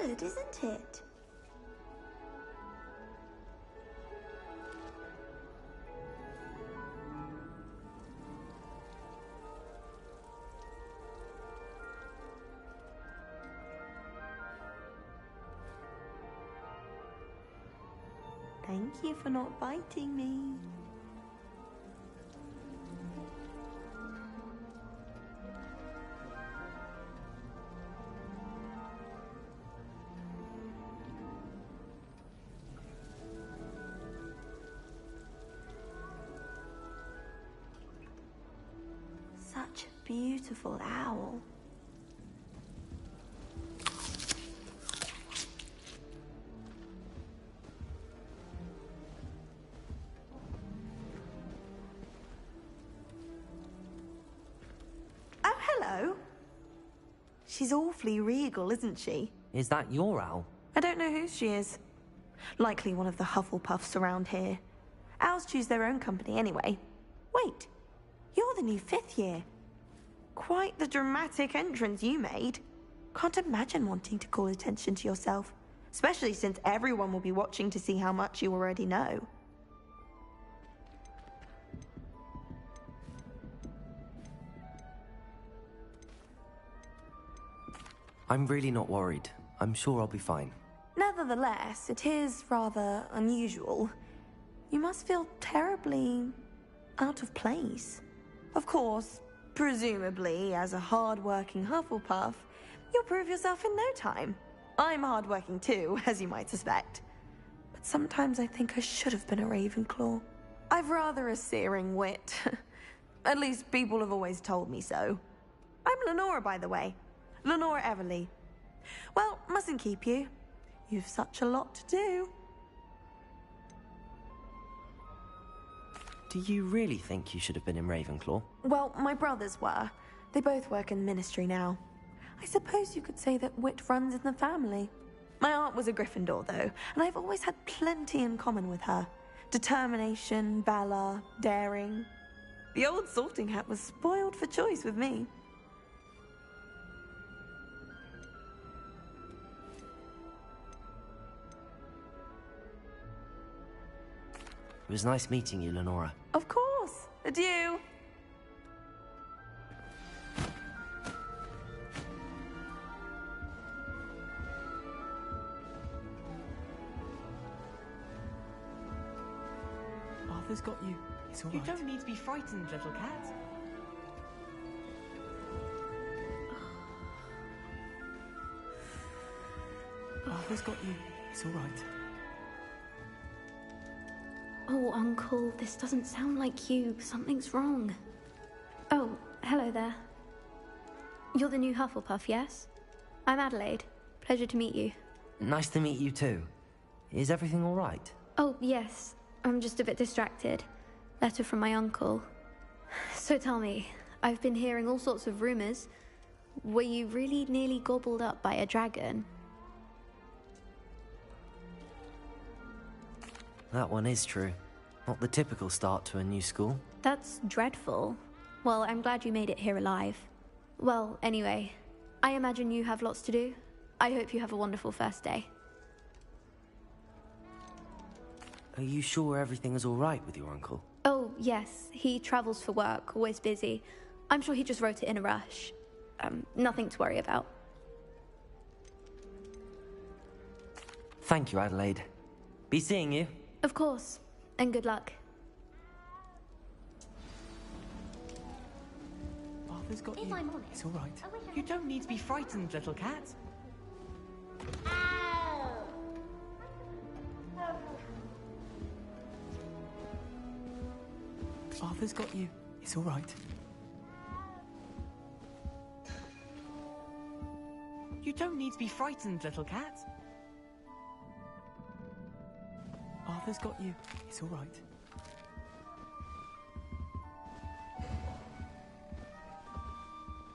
good, isn't it? Thank you for not biting me. Such a beautiful owl. Oh, hello. She's awfully regal, isn't she? Is that your owl? I don't know who she is. Likely one of the Hufflepuffs around here. Owls choose their own company anyway. Wait, you're the new 5th year. Quite the dramatic entrance you made. Can't imagine wanting to call attention to yourself, especially since everyone will be watching to see how much you already know. I'm really not worried. I'm sure I'll be fine. Nevertheless, it is rather unusual. You must feel terribly out of place. Of course, presumably, as a hard-working Hufflepuff, you'll prove yourself in no time. I'm hard-working too, as you might suspect. But sometimes I think I should have been a Ravenclaw. I've rather a searing wit. At least people have always told me so. I'm Lenora, by the way. Lenora Everly. Well, mustn't keep you. You've such a lot to do. Do you really think you should have been in Ravenclaw? Well, my brothers were. They both work in the ministry now. I suppose you could say that wit runs in the family. My aunt was a Gryffindor, though, and I've always had plenty in common with her. Determination, valor, daring. The old sorting hat was spoiled for choice with me. It was nice meeting you, Lenora. Of course. Adieu. Arthur's got you. It's all right. You don't need to be frightened, little cat. Arthur's got you. It's all right. Oh, Uncle, this doesn't sound like you. Something's wrong. Oh, hello there. You're the new Hufflepuff, yes? I'm Adelaide. Pleasure to meet you. Nice to meet you too. Is everything all right? Oh, yes. I'm just a bit distracted. Letter from my uncle. So tell me, I've been hearing all sorts of rumors. Were you really nearly gobbled up by a dragon? That one is true. Not the typical start to a new school. That's dreadful. Well, I'm glad you made it here alive. Well, anyway, I imagine you have lots to do. I hope you have a wonderful first day. Are you sure everything is all right with your uncle? Oh, yes. He travels for work, always busy. I'm sure he just wrote it in a rush. Nothing to worry about. Thank you, Adelaide. Be seeing you. Of course. And good luck. Arthur's got you. If I'm honest, It's all right. I wish I You had don't need to be frightened, little cat. Arthur's got you. It's all right. You don't need to be frightened, little cat. Arthur's got you. It's all right.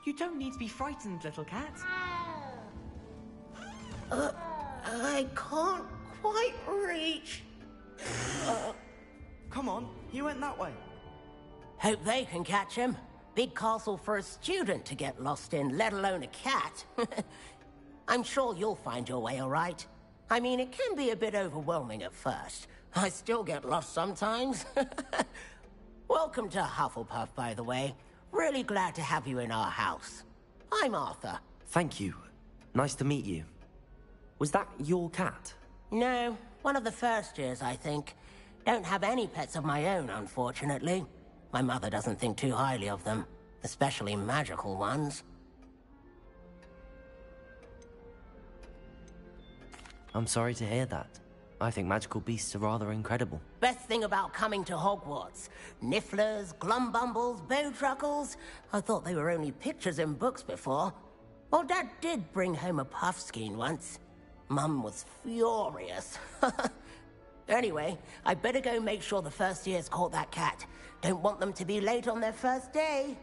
You don't need to be frightened, little cat. I can't quite reach. Come on, he went that way. Hope they can catch him. Big castle for a student to get lost in, let alone a cat. I'm sure you'll find your way all right. I mean, it can be a bit overwhelming at first. I still get lost sometimes. Welcome to Hufflepuff, by the way. Really glad to have you in our house. I'm Arthur. Thank you. Nice to meet you. Was that your cat? No, one of the first years, I think. Don't have any pets of my own, unfortunately. My mother doesn't think too highly of them, especially magical ones. I'm sorry to hear that. I think magical beasts are rather incredible. Best thing about coming to Hogwarts. Nifflers, glumbumbles, bowtruckles. I thought they were only pictures in books before. Well, Dad did bring home a puffskein once. Mum was furious. Anyway, I better go make sure the first years caught that cat. Don't want them to be late on their first day.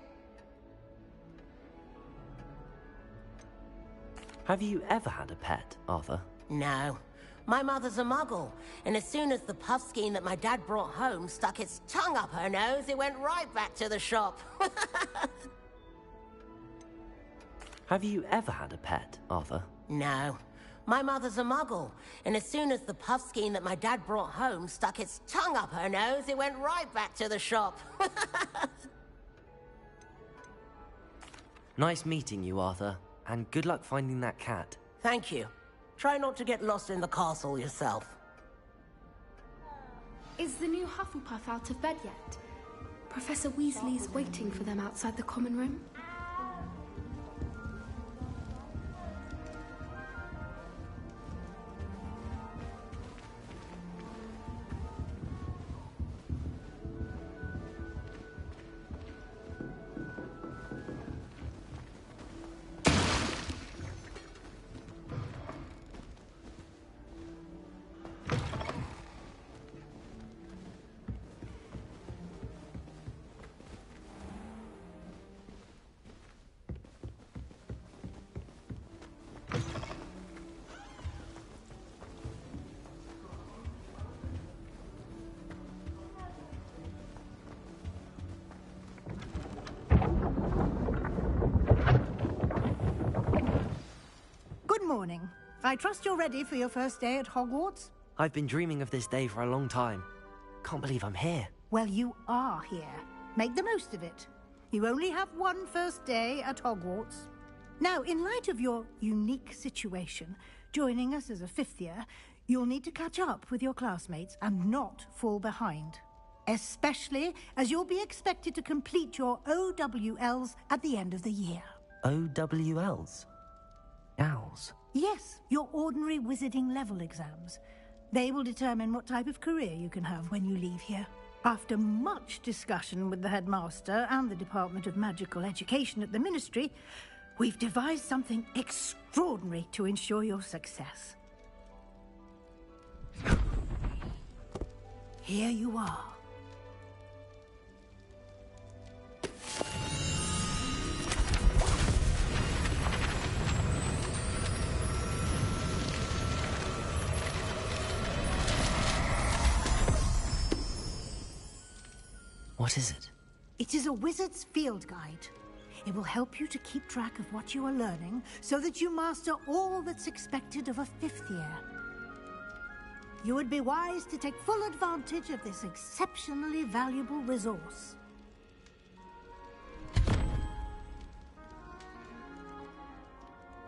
Have you ever had a pet, Arthur? No. My mother's a muggle, and as soon as the puffskein that my dad brought home stuck its tongue up her nose, it went right back to the shop. Have you ever had a pet, Arthur? No. My mother's a muggle, and as soon as the puffskein that my dad brought home stuck its tongue up her nose, it went right back to the shop. Nice meeting you, Arthur, and good luck finding that cat. Thank you. Try not to get lost in the castle yourself. Is the new Hufflepuff out of bed yet? Professor Weasley's waiting for them outside the common room. Morning. I trust you're ready for your first day at Hogwarts? I've been dreaming of this day for a long time. Can't believe I'm here. Well, you are here. Make the most of it. You only have one first day at Hogwarts. Now, in light of your unique situation, joining us as a fifth year, you'll need to catch up with your classmates and not fall behind. Especially as you'll be expected to complete your OWLs at the end of the year. OWLs? Owls? Yes, your ordinary wizarding level exams. They will determine what type of career you can have when you leave here. After much discussion with the headmaster and the Department of Magical Education at the Ministry, we've devised something extraordinary to ensure your success. Here you are. What is it? It is a wizard's field guide. It will help you to keep track of what you are learning so that you master all that's expected of a fifth year. You would be wise to take full advantage of this exceptionally valuable resource.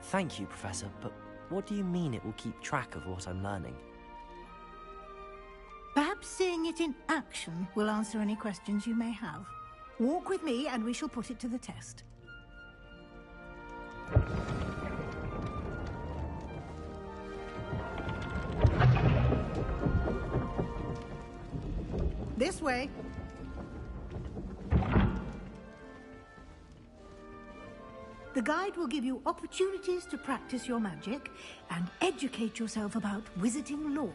Thank you, Professor, but what do you mean it will keep track of what I'm learning? Perhaps seeing it in action will answer any questions you may have. Walk with me and we shall put it to the test. This way. The guide will give you opportunities to practice your magic and educate yourself about wizarding lore.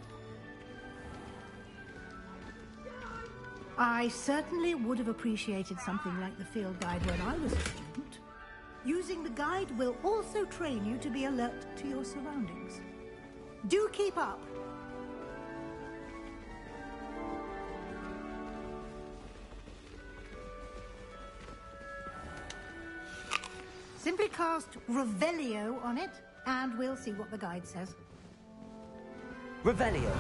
I certainly would have appreciated something like the field guide when I was a student. Using the guide will also train you to be alert to your surroundings. Do keep up! Simply cast Revelio on it, and we'll see what the guide says. Revelio.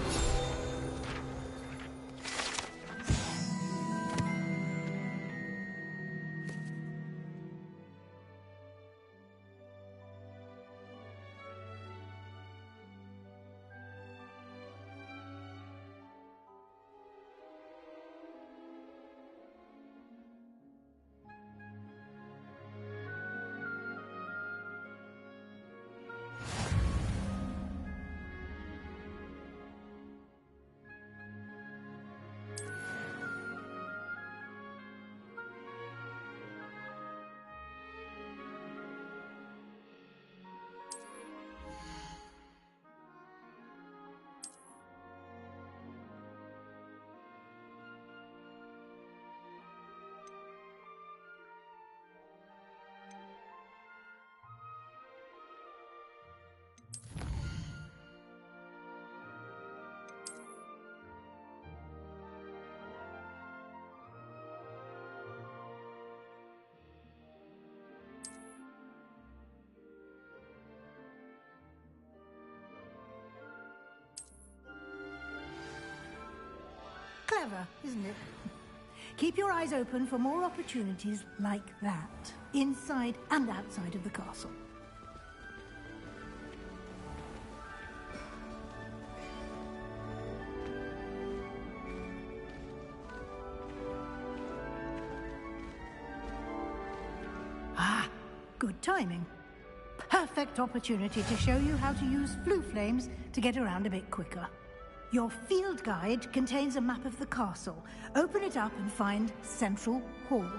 Clever, isn't it? Keep your eyes open for more opportunities like that, inside and outside of the castle. Ah, good timing. Perfect opportunity to show you how to use flue flames to get around a bit quicker. Your field guide contains a map of the castle. Open it up and find Central Hall.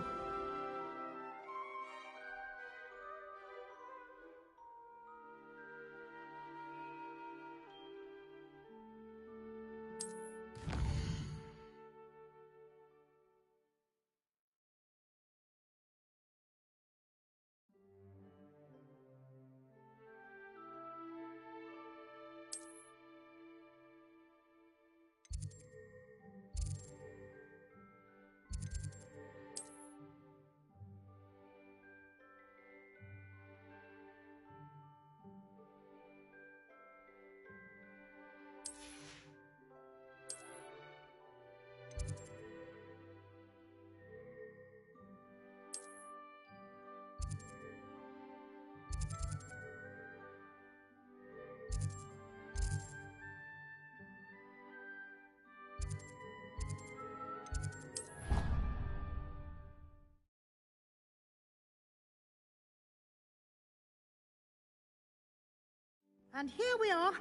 And here we are.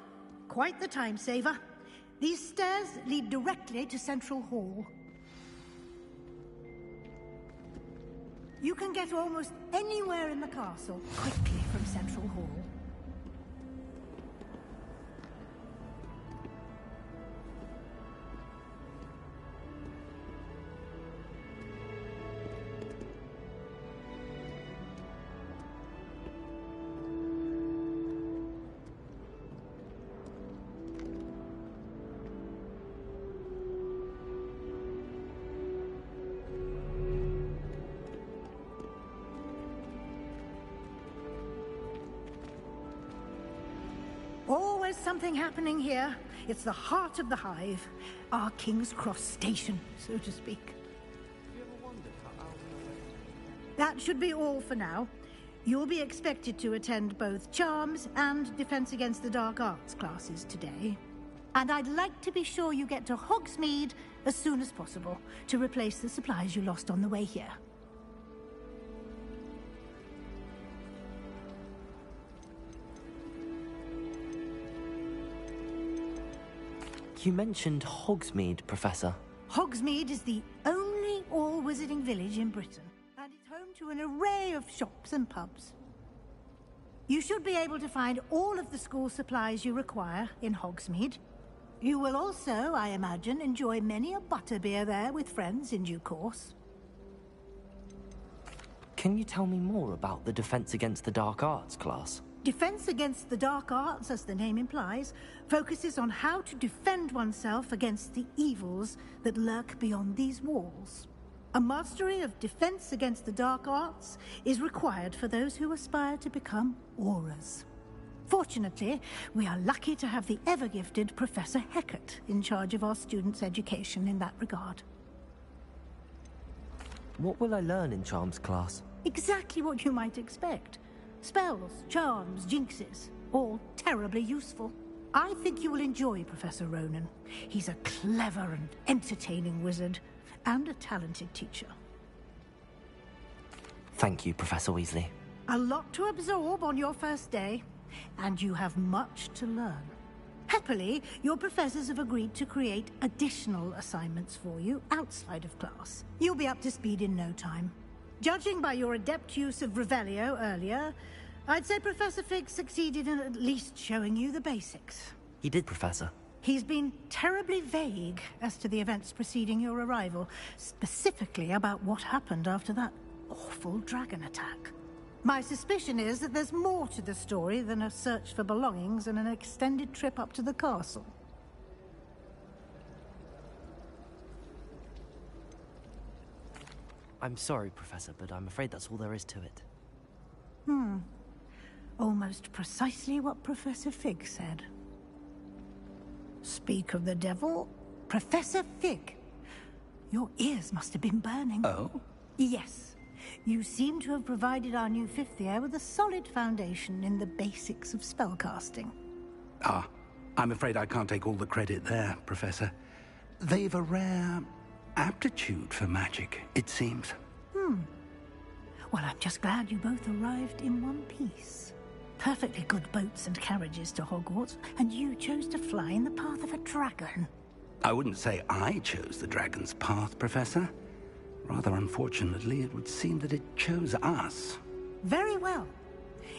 Quite the time saver. These stairs lead directly to Central Hall. You can get almost anywhere in the castle quickly from Central Hall. Always something happening here. It's the heart of the hive. Our King's Cross station, so to speak. That should be all for now. You'll be expected to attend both Charms and Defense Against the Dark Arts classes today. And I'd like to be sure you get to Hogsmeade as soon as possible to replace the supplies you lost on the way here. You mentioned Hogsmeade, Professor. Hogsmeade is the only all-wizarding village in Britain, and it's home to an array of shops and pubs. You should be able to find all of the school supplies you require in Hogsmeade. You will also, I imagine, enjoy many a butterbeer there with friends in due course. Can you tell me more about the Defense Against the Dark Arts class? Defense Against the Dark Arts, as the name implies, focuses on how to defend oneself against the evils that lurk beyond these walls. A mastery of Defense Against the Dark Arts is required for those who aspire to become Aurors. Fortunately, we are lucky to have the ever-gifted Professor Heckert in charge of our students' education in that regard. What will I learn in Charms class? Exactly what you might expect. Spells, charms, jinxes, all terribly useful. I think you will enjoy Professor Ronan. He's a clever and entertaining wizard, and a talented teacher. Thank you, Professor Weasley. A lot to absorb on your first day, and you have much to learn. Happily, your professors have agreed to create additional assignments for you outside of class. You'll be up to speed in no time. Judging by your adept use of Revelio earlier, I'd say Professor Fig succeeded in at least showing you the basics. He did, Professor. He's been terribly vague as to the events preceding your arrival, specifically about what happened after that awful dragon attack. My suspicion is that there's more to the story than a search for belongings and an extended trip up to the castle. I'm sorry, Professor, but I'm afraid that's all there is to it. Almost precisely what Professor Fig said. Speak of the devil, Professor Fig. Your ears must have been burning. Oh? Yes. You seem to have provided our new fifth year with a solid foundation in the basics of spellcasting. Ah, I'm afraid I can't take all the credit there, Professor. They've a rare aptitude for magic, it seems. Well, I'm just glad you both arrived in one piece. Perfectly good boats and carriages to Hogwarts, and you chose to fly in the path of a dragon. I wouldn't say I chose the dragon's path, Professor. Rather unfortunately, it would seem that it chose us. Very well.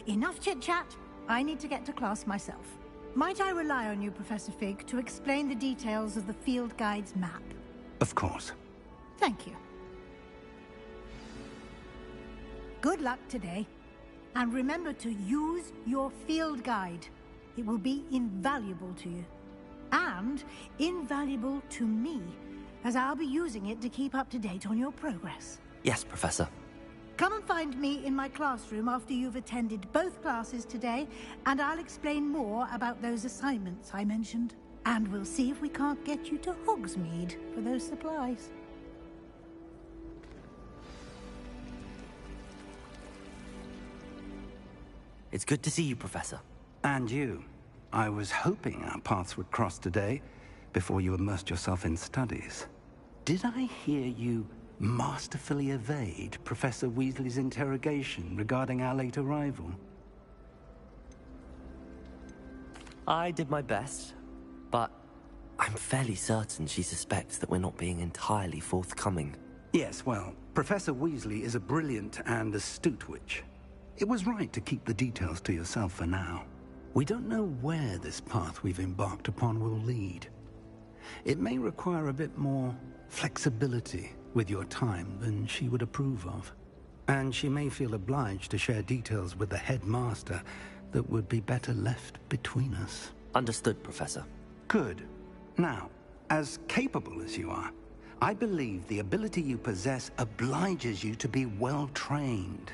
Enough chit-chat. I need to get to class myself. Might I rely on you, Professor Fig, to explain the details of the field guide's map? Of course. Thank you. Good luck today. And remember to use your field guide. It will be invaluable to you. And invaluable to me, as I'll be using it to keep up to date on your progress. Yes, Professor. Come and find me in my classroom after you've attended both classes today, and I'll explain more about those assignments I mentioned. And we'll see if we can't get you to Hogsmeade for those supplies. It's good to see you, Professor. And you. I was hoping our paths would cross today, before you immersed yourself in studies. Did I hear you masterfully evade Professor Weasley's interrogation regarding our late arrival? I did my best, but I'm fairly certain she suspects that we're not being entirely forthcoming. Yes, well, Professor Weasley is a brilliant and astute witch. It was right to keep the details to yourself for now. We don't know where this path we've embarked upon will lead. It may require a bit more flexibility with your time than she would approve of. And she may feel obliged to share details with the headmaster that would be better left between us. Understood, Professor. Good. Now, as capable as you are, I believe the ability you possess obliges you to be well trained.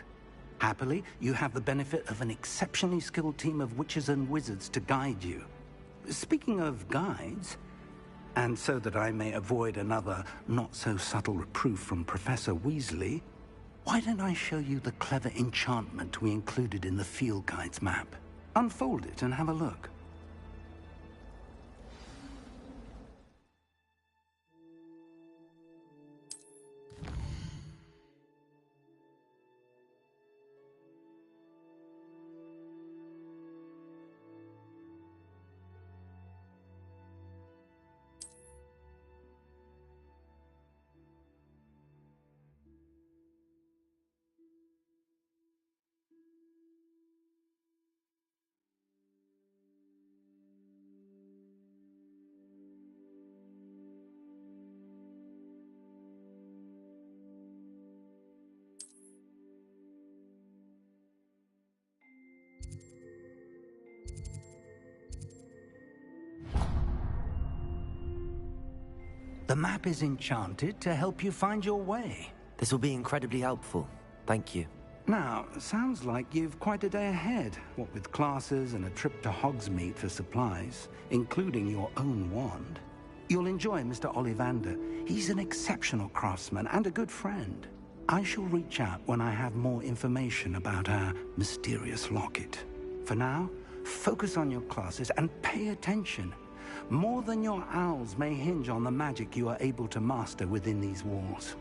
Happily, you have the benefit of an exceptionally skilled team of witches and wizards to guide you. Speaking of guides, and so that I may avoid another not-so-subtle reproof from Professor Weasley, why don't I show you the clever enchantment we included in the field guide's map? Unfold it and have a look. The map is enchanted to help you find your way. This will be incredibly helpful. Thank you. Now, sounds like you've quite a day ahead, what with classes and a trip to Hogsmeade for supplies, including your own wand. You'll enjoy Mr. Ollivander. He's an exceptional craftsman and a good friend. I shall reach out when I have more information about our mysterious locket. For now, focus on your classes and pay attention. More than your owls may hinge on the magic you are able to master within these walls.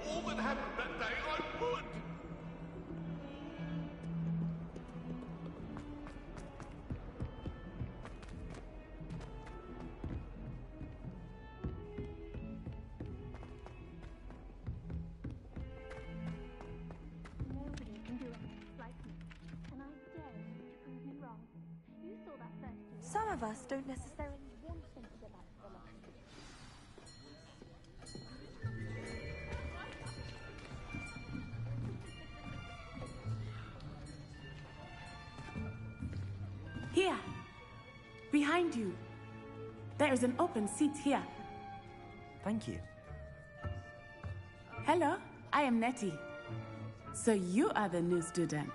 All that happened that day, I would! Nobody can do it like me, and I dare you to prove me wrong. You saw that first. Some of us don't necessarily Want them to develop the lesson. Here! Behind you! There is an open seat here. Thank you. Hello, I am Nettie. So you are the new student.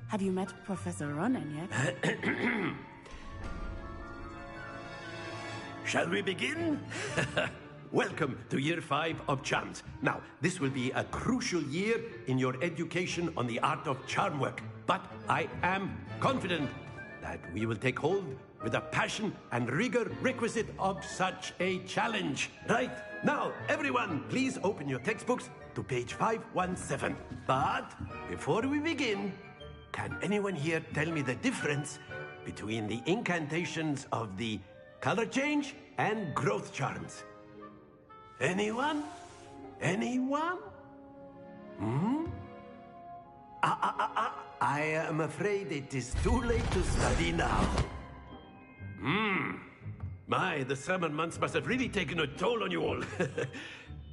Have you met Professor Ronan yet? Shall we begin? Welcome to Year 5 of Charms. Now, this will be a crucial year in your education on the art of charm work. But I am confident that we will take hold with the passion and rigor requisite of such a challenge. Right, now, everyone, please open your textbooks to page 517. But before we begin, can anyone here tell me the difference between the incantations of the color change and growth charms? Anyone? Anyone? I am afraid it is too late to study now. My, the summer months must have really taken a toll on you all.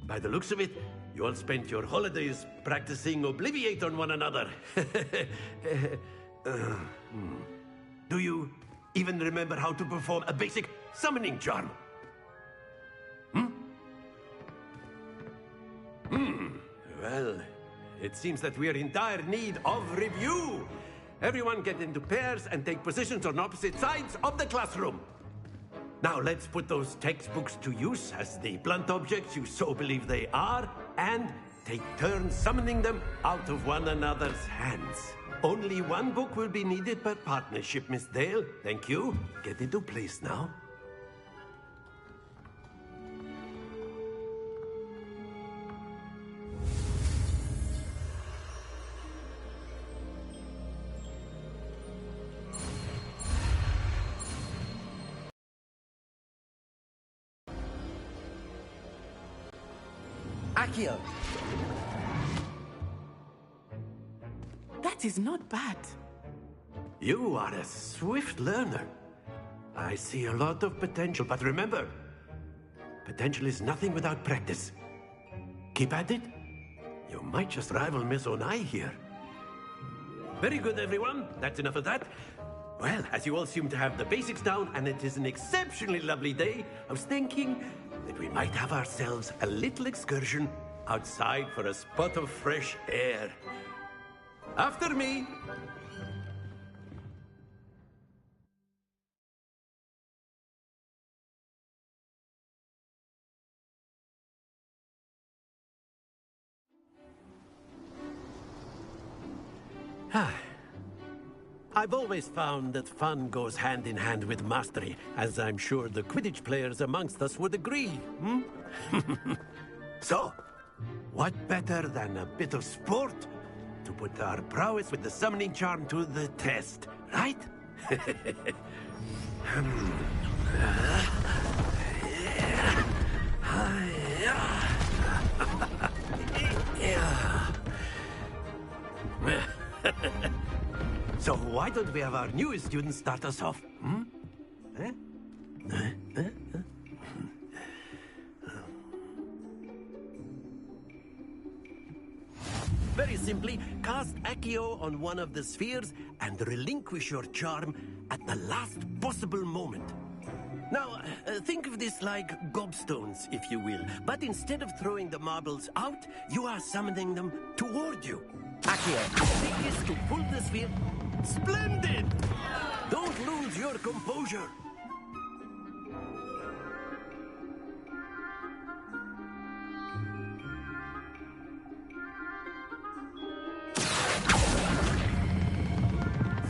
By the looks of it, you all spent your holidays practicing Obliviate on one another. Do you even remember how to perform a basic summoning charm? Well, it seems that we are in dire need of review. Everyone get into pairs and take positions on opposite sides of the classroom. Now let's put those textbooks to use as the blunt objects you so believe they are, and take turns summoning them out of one another's hands. Only one book will be needed per partnership, Miss Dale. Thank you. Get into place now. Accio! That is not bad. You are a swift learner. I see a lot of potential, but remember, potential is nothing without practice. Keep at it. You might just rival Miss Onai here. Very good, everyone. That's enough of that. Well, as you all seem to have the basics down, and it is an exceptionally lovely day, I was thinking that we might have ourselves a little excursion outside for a spot of fresh air. After me. I've always found that fun goes hand in hand with mastery, as I'm sure the Quidditch players amongst us would agree, hmm? So, what better than a bit of sport to put our prowess with the summoning charm to the test, right? So why don't we have our newest student start us off? Hmm? Very simply, cast Accio on one of the spheres and relinquish your charm at the last possible moment. Now, think of this like gobstones, if you will. But instead of throwing the marbles out, you are summoning them toward you. Accio, the trick is to pull the sphere. Splendid! Don't lose your composure.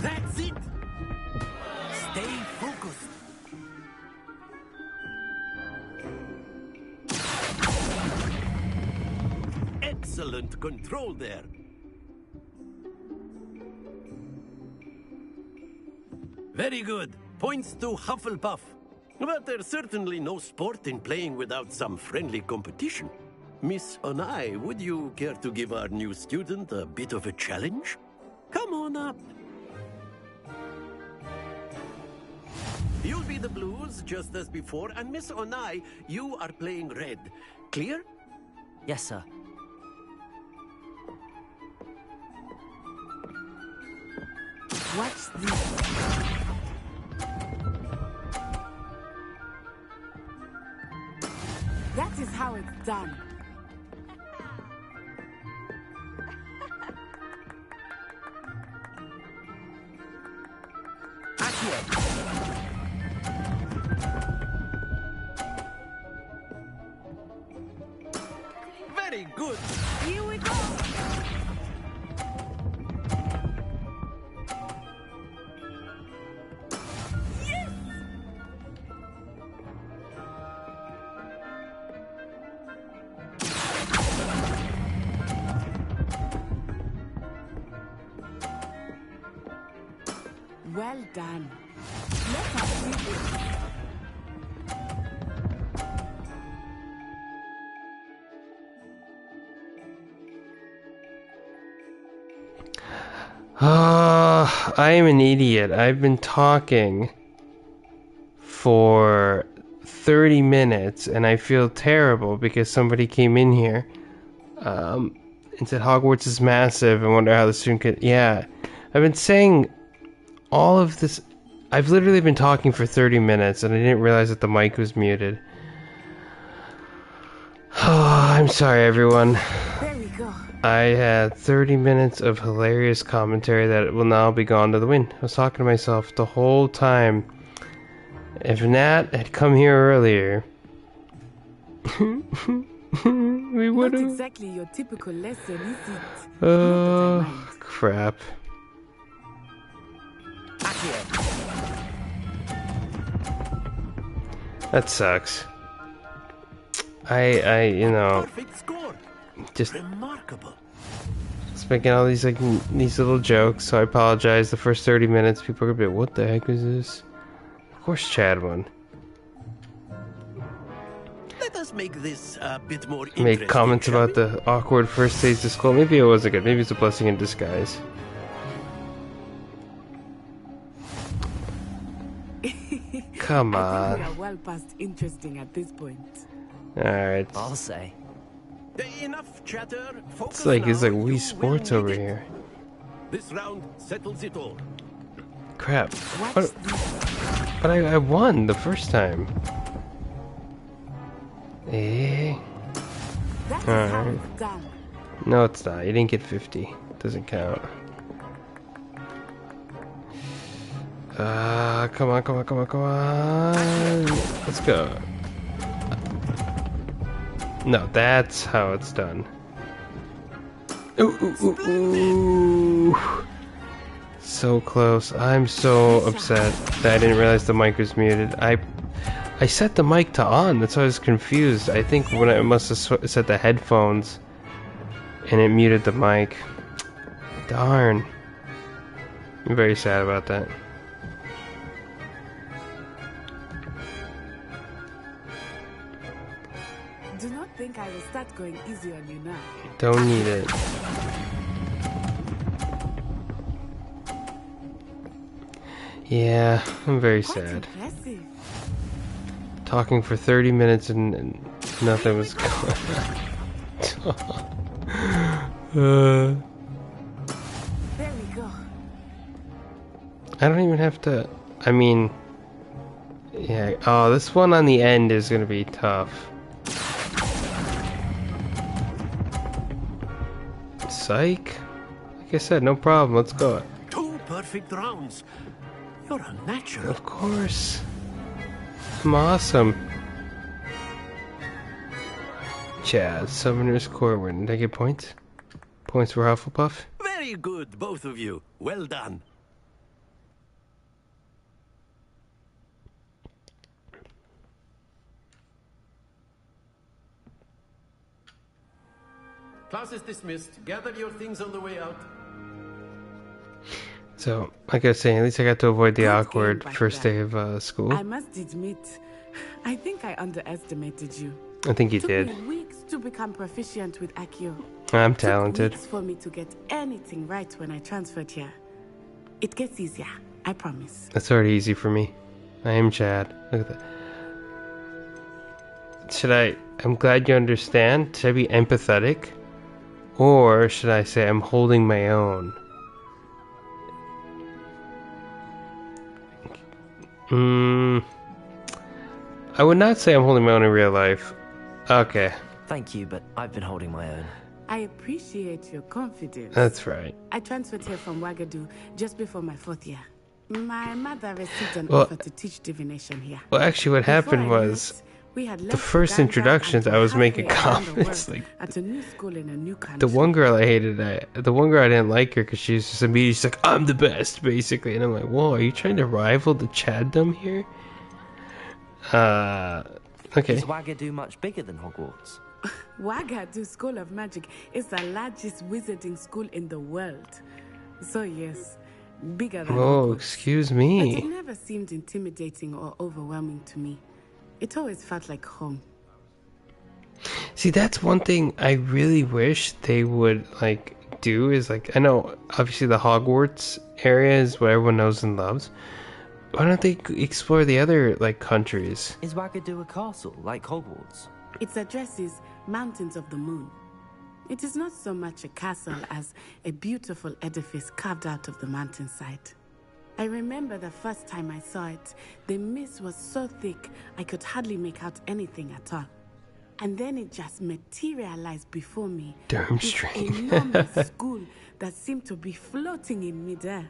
That's it! Stay focused. Excellent control there. Very good. Points to Hufflepuff. But there's certainly no sport in playing without some friendly competition. Miss Onai, would you care to give our new student a bit of a challenge? Come on up. You'll be the blues, just as before, and Miss Onai, you are playing red. Clear? Yes, sir. What's this? That is how it's done. Very good. Here we go. Well done. Let us do this. I am an idiot. I've been talking for 30 minutes and I feel terrible because somebody came in here and said Hogwarts is massive. I wonder how the student could... Yeah, I've been saying all of this. I've literally been talking for 30 minutes and I didn't realize that the mic was muted. I'm sorry, everyone. There we go. I had 30 minutes of hilarious commentary that will now be gone to the wind. I was talking to myself the whole time. If Nat had come here earlier, we would have... Not exactly your typical lesson, is it? Oh, crap. That sucks. You know, just remarkable. Just making all these these little jokes. So I apologize. The first 30 minutes, people are gonna be like, "What the heck is this?" Of course, Chad won. Let us make this a bit more interesting. Make comments about the awkward first days to school. Maybe it wasn't good. Maybe it's a blessing in disguise. Come on. We are well past interesting at this point. Alright. I'll say. Enough chatter. Focus It's like now. Wii Sports over here. This round settles it all. Crap. What? But I won the first time. Eh? That That is how Alright. it's done. No, it's not. You didn't get 50. Doesn't count. Come on, come on, come on, come on. Let's go. No, that's how it's done. Ooh, ooh, ooh, ooh. So close. I'm so upset that I didn't realize the mic was muted. I set the mic to on. That's why I was confused. I think when I must have set the headphones and it muted the mic. Darn. I'm very sad about that. Do not think I will start going easy on you now. Don't need it. Yeah, I'm very sad. Impressive. Talking for 30 minutes and nothing was going on. There we go. I don't even have to. I mean, yeah. Oh, this one on the end is gonna be tough. Psych. Like I said, no problem. Let's go. 2 perfect rounds. You're a natural. Of course. I'm awesome. Chaz, Summoner's Core win. Did I get points? Points for Hufflepuff? Very good, both of you. Well done. Class is dismissed. Gather your things on the way out. So, like I was saying, at least I got to avoid the Good awkward game back first then. day of school. I must admit, I think I underestimated you. I think you Took did. me weeks to become proficient with Accio. I'm Took talented. weeks for me to get anything right when I transferred here. It gets easier, I promise. That's already easy for me. I am Chad. Look at that. I'm glad you understand. Should I be empathetic? Or should I say I'm holding my own? I would not say I'm holding my own in real life. Okay, Thank you, but I've been holding my own. I appreciate your confidence. that's right. I transferred here from Wagadu just before my 4th year. My mother received an Well- offer to teach divination here. Well, actually, what happened Before I was left, we had the left first Uganda introductions and I was making halfway around the comments world like at a new school in a new country. the one girl I hated. The one girl I didn't like her because she's just immediately she's like I'm the best basically, and I'm like, whoa, are you trying to rival the Chaddom here? Okay. Is Wagadu much bigger than Hogwarts? Wagadu School of Magic is the largest wizarding school in the world. So yes, bigger than Whoa, Hogwarts. excuse But it me. never seemed intimidating or overwhelming to me. It always felt like home. See, that's one thing I really wish they would like do is like I know obviously the Hogwarts area is what everyone knows and loves. Why don't they explore the other like countries? Is Wagadu a castle like Hogwarts? Its address is Mountains of the Moon. It is not so much a castle as a beautiful edifice carved out of the mountainside. I remember the first time I saw it, the mist was so thick I could hardly make out anything at all. And then it just materialized before me. This Durmstrang. enormous school that seemed to be floating in midair.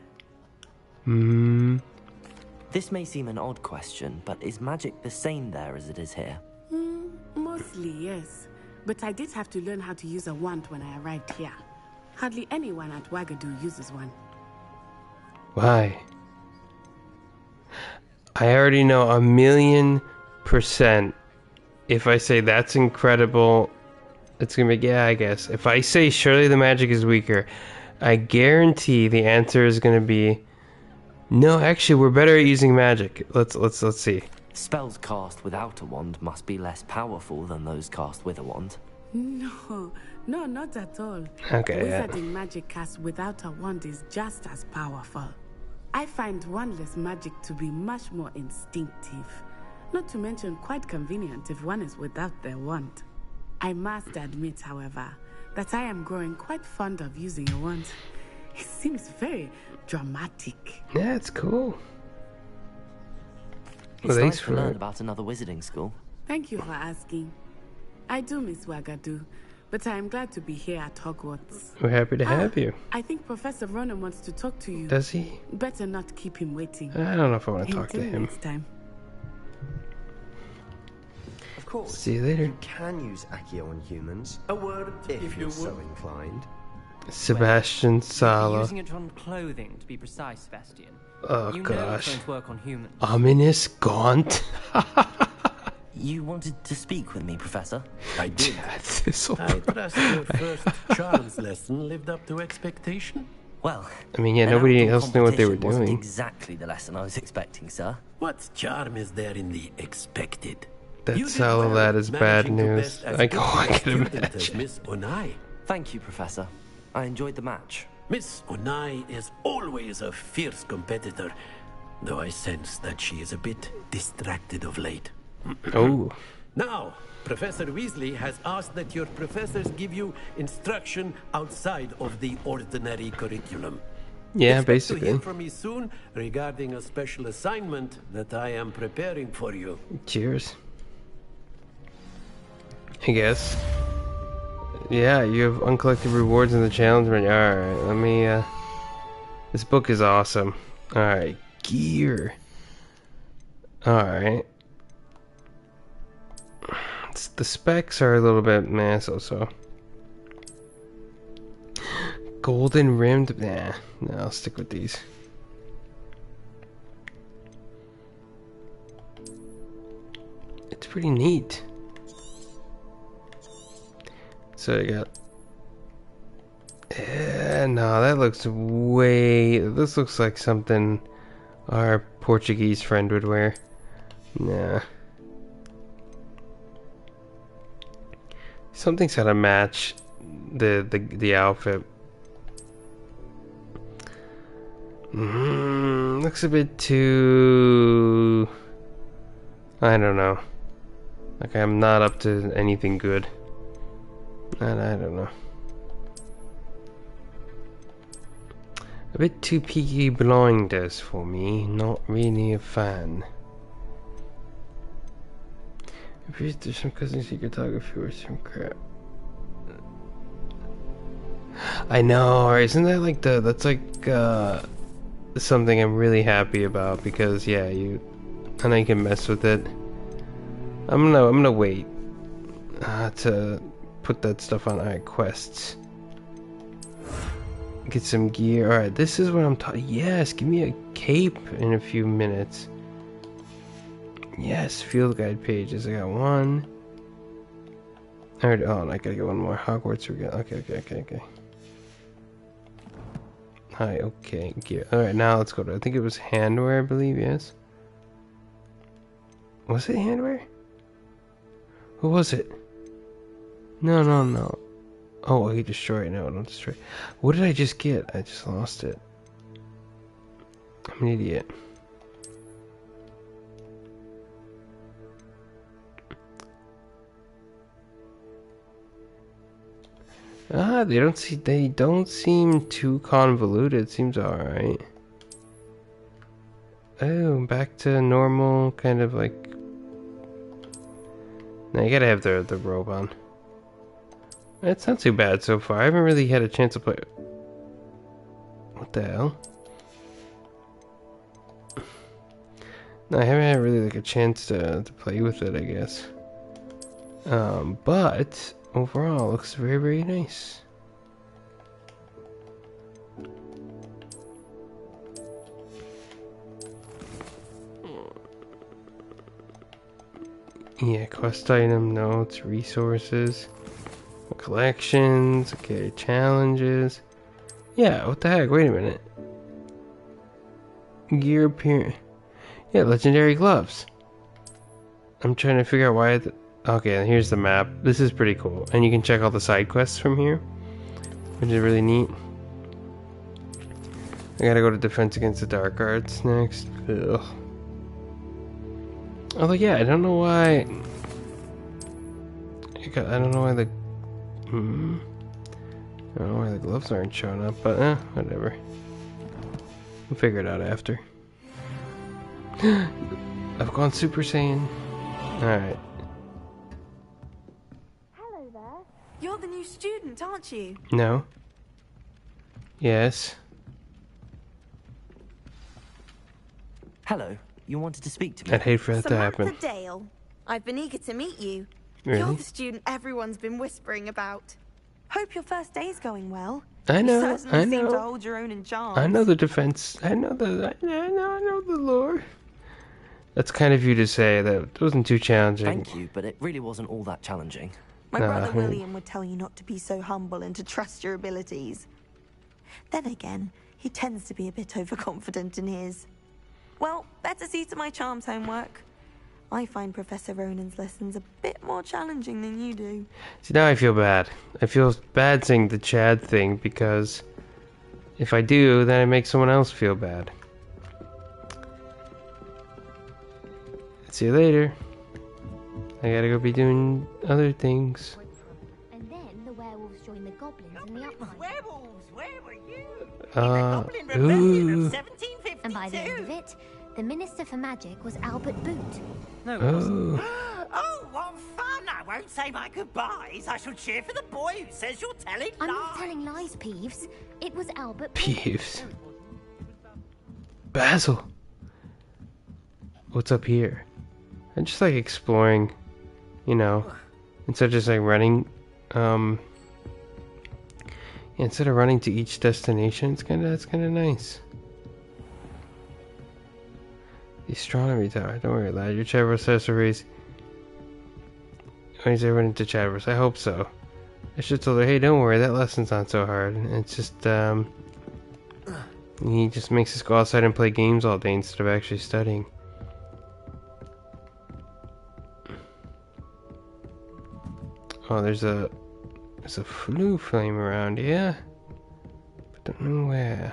This may seem an odd question, but is magic the same there as it is here? Mostly, yes. But I did have to learn how to use a wand when I arrived here. Hardly anyone at Wagadu uses one. Why? I already know 1,000,000%. If I say that's incredible, it's gonna be yeah, I guess. If I say surely the magic is weaker, I guarantee the answer is gonna be no. Actually, we're better at using magic. Let's see. Spells cast without a wand must be less powerful than those cast with a wand. No, not at all. Okay, yeah. Wizarding magic cast without a wand is just as powerful. I find wandless magic to be much more instinctive. Not to mention quite convenient if one is without their wand. I must admit, however, that I am growing quite fond of using a wand. It seems very dramatic. Yeah, it's cool. It's Well, nice thanks to for learn about another wizarding school. Thank you for asking. I do miss Wagadu, but I am glad to be here at Hogwarts. We're happy to have you. I think Professor Ronan wants to talk to you. Does he? Better not keep him waiting. I don't know if I want to talk to Until him. next time. Of course. See you later. You can use Accio on humans. A word if you're so inclined. Sebastian You're Sala. using it on clothing, to be precise, Sebastian. Oh You know it's gosh. going to work on humans. Ominous Gaunt. You wanted to speak with me, Professor? I did. I trust your first charms lesson lived up to expectation. Well, I mean, yeah, an nobody outdoor else knew what they were competition wasn't doing. exactly the lesson I was expecting, sir. What charm is there in the expected? That Sala lad is bad news. I can imagine. Miss Onai. Thank you, Professor. I enjoyed the match. Miss Onai is always a fierce competitor, though I sense that she is a bit distracted of late. Oh. Now, Professor Weasley has asked that your professors give you instruction outside of the ordinary curriculum. Yeah, Expect to basically. hear from me soon regarding a special assignment that I am preparing for you. Cheers. I guess. Yeah, you have uncollected rewards in the challenge menu. Alright, let me, This book is awesome. Alright, gear. Alright. The specs are a little bit meh, so. Golden rimmed? Nah, I'll stick with these. It's pretty neat. So I got. No, that looks way. This looks like something our Portuguese friend would wear. Nah. Something's gotta match the outfit. Looks a bit too. I don't know. Like I'm not up to anything good. And I don't know. A bit too Peaky Blinders for me. Not really a fan. If there's some cousin secret photography or some crap. I know, isn't that like that's like something I'm really happy about because yeah, I know you can mess with it. I'm gonna wait to put that stuff on. Alright, quests. Get some gear. Alright, this is what I'm talking. Yes, give me a cape in a few minutes. Yes, field guide pages. I got one. Alright, oh, I gotta get one more. Hogwarts again. Okay. Hi, okay, gear. Alright, now let's go to, I think it was handwear, I believe, yes? Was it handwear? Who was it? No. Oh, he destroyed it. No, don't destroy it. What did I just get? I just lost it. I'm an idiot. They don't seem too convoluted. Seems alright. Oh, back to normal, kind of like. Now you gotta have the robe on. It's not too bad so far. I haven't really had a chance to play. What the hell? No, I haven't had really like a chance to play with it, I guess. But overall, it looks very, very nice. Yeah, quest item, notes, resources, collections, okay, challenges. Yeah, what the heck? Wait a minute. Gear appear. Yeah, legendary gloves. I'm trying to figure out why. Okay, here's the map. This is pretty cool, and you can check all the side quests from here, which is really neat. I gotta go to Defense Against the Dark Arts next. Ugh. Although, yeah, I don't know why. I don't know why the. I don't know why the gloves aren't showing up, but whatever. We'll figure it out after. I've gone Super Saiyan. Alright. Hello there. You're the new new student, aren't you? No. Yes. Hello. You wanted to speak to me? I'd hate for that to Samantha happen. Dale. I've been eager to meet you. Really? You're the student everyone's been whispering about. Hope your first day's going well. I know, You certainly I seem to know. hold your own in charms. I know the defense. I know the lore. That's kind of you to say. That wasn't too challenging. Thank you, but it really wasn't all that challenging. My Nah, brother I- William would tell you not to be so humble and to trust your abilities. Then again, he tends to be a bit overconfident in his. Well, better see to my charms homework. I find Professor Ronan's lessons a bit more challenging than you do. See, now I feel bad. I feel bad saying the Chad thing because if I do, then I make someone else feel bad. See you later. I gotta go be doing other things. And then the werewolves joined the goblins in the uprising. Werewolves, where were you? Ooh. And by the end of it, the Minister for Magic was Albert Boot. No, it wasn't. Oh. Oh, what fun! I won't say my goodbyes. I shall cheer for the boy who says you're telling I'm lies. not telling lies, Peeves. It was Albert Boot. Peeves. Basil. What's up here? I'm just like exploring, you know, instead of just like running. Yeah, instead of running to each destination, it's kind of nice. The astronomy tower. Don't worry, lad. Your Chatterbus accessories. When is everyone into Chatterbus? I hope so. I should have told her, hey, don't worry, that lesson's not so hard. It's just, he just makes us go outside and play games all day instead of actually studying. Oh, there's a blue flame around, yeah? But don't know where.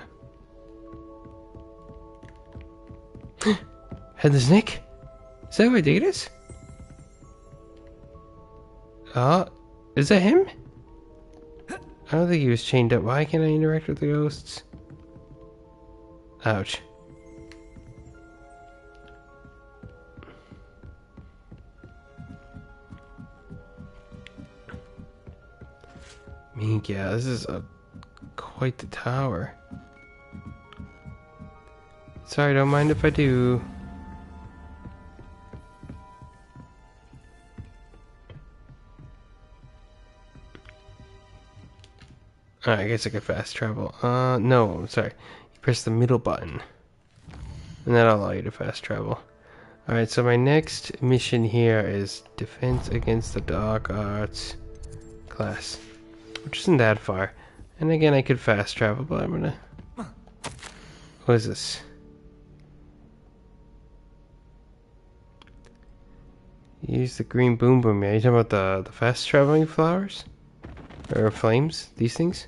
Headless Nick? Is that who I think it is? Is that him? I don't think he was chained up. Why can't I interact with the ghosts? Ouch. Yeah, this is quite the tower. Sorry, don't mind if I do. I guess I could fast travel. No, sorry. You press the middle button. And that'll allow you to fast travel. Alright, so my next mission here is Defense Against the Dark Arts class. Which isn't that far. And again, I could fast travel, but I'm gonna... What is this? Use the green boom boom. Yeah, you talking about the fast traveling flowers? Or flames? These things?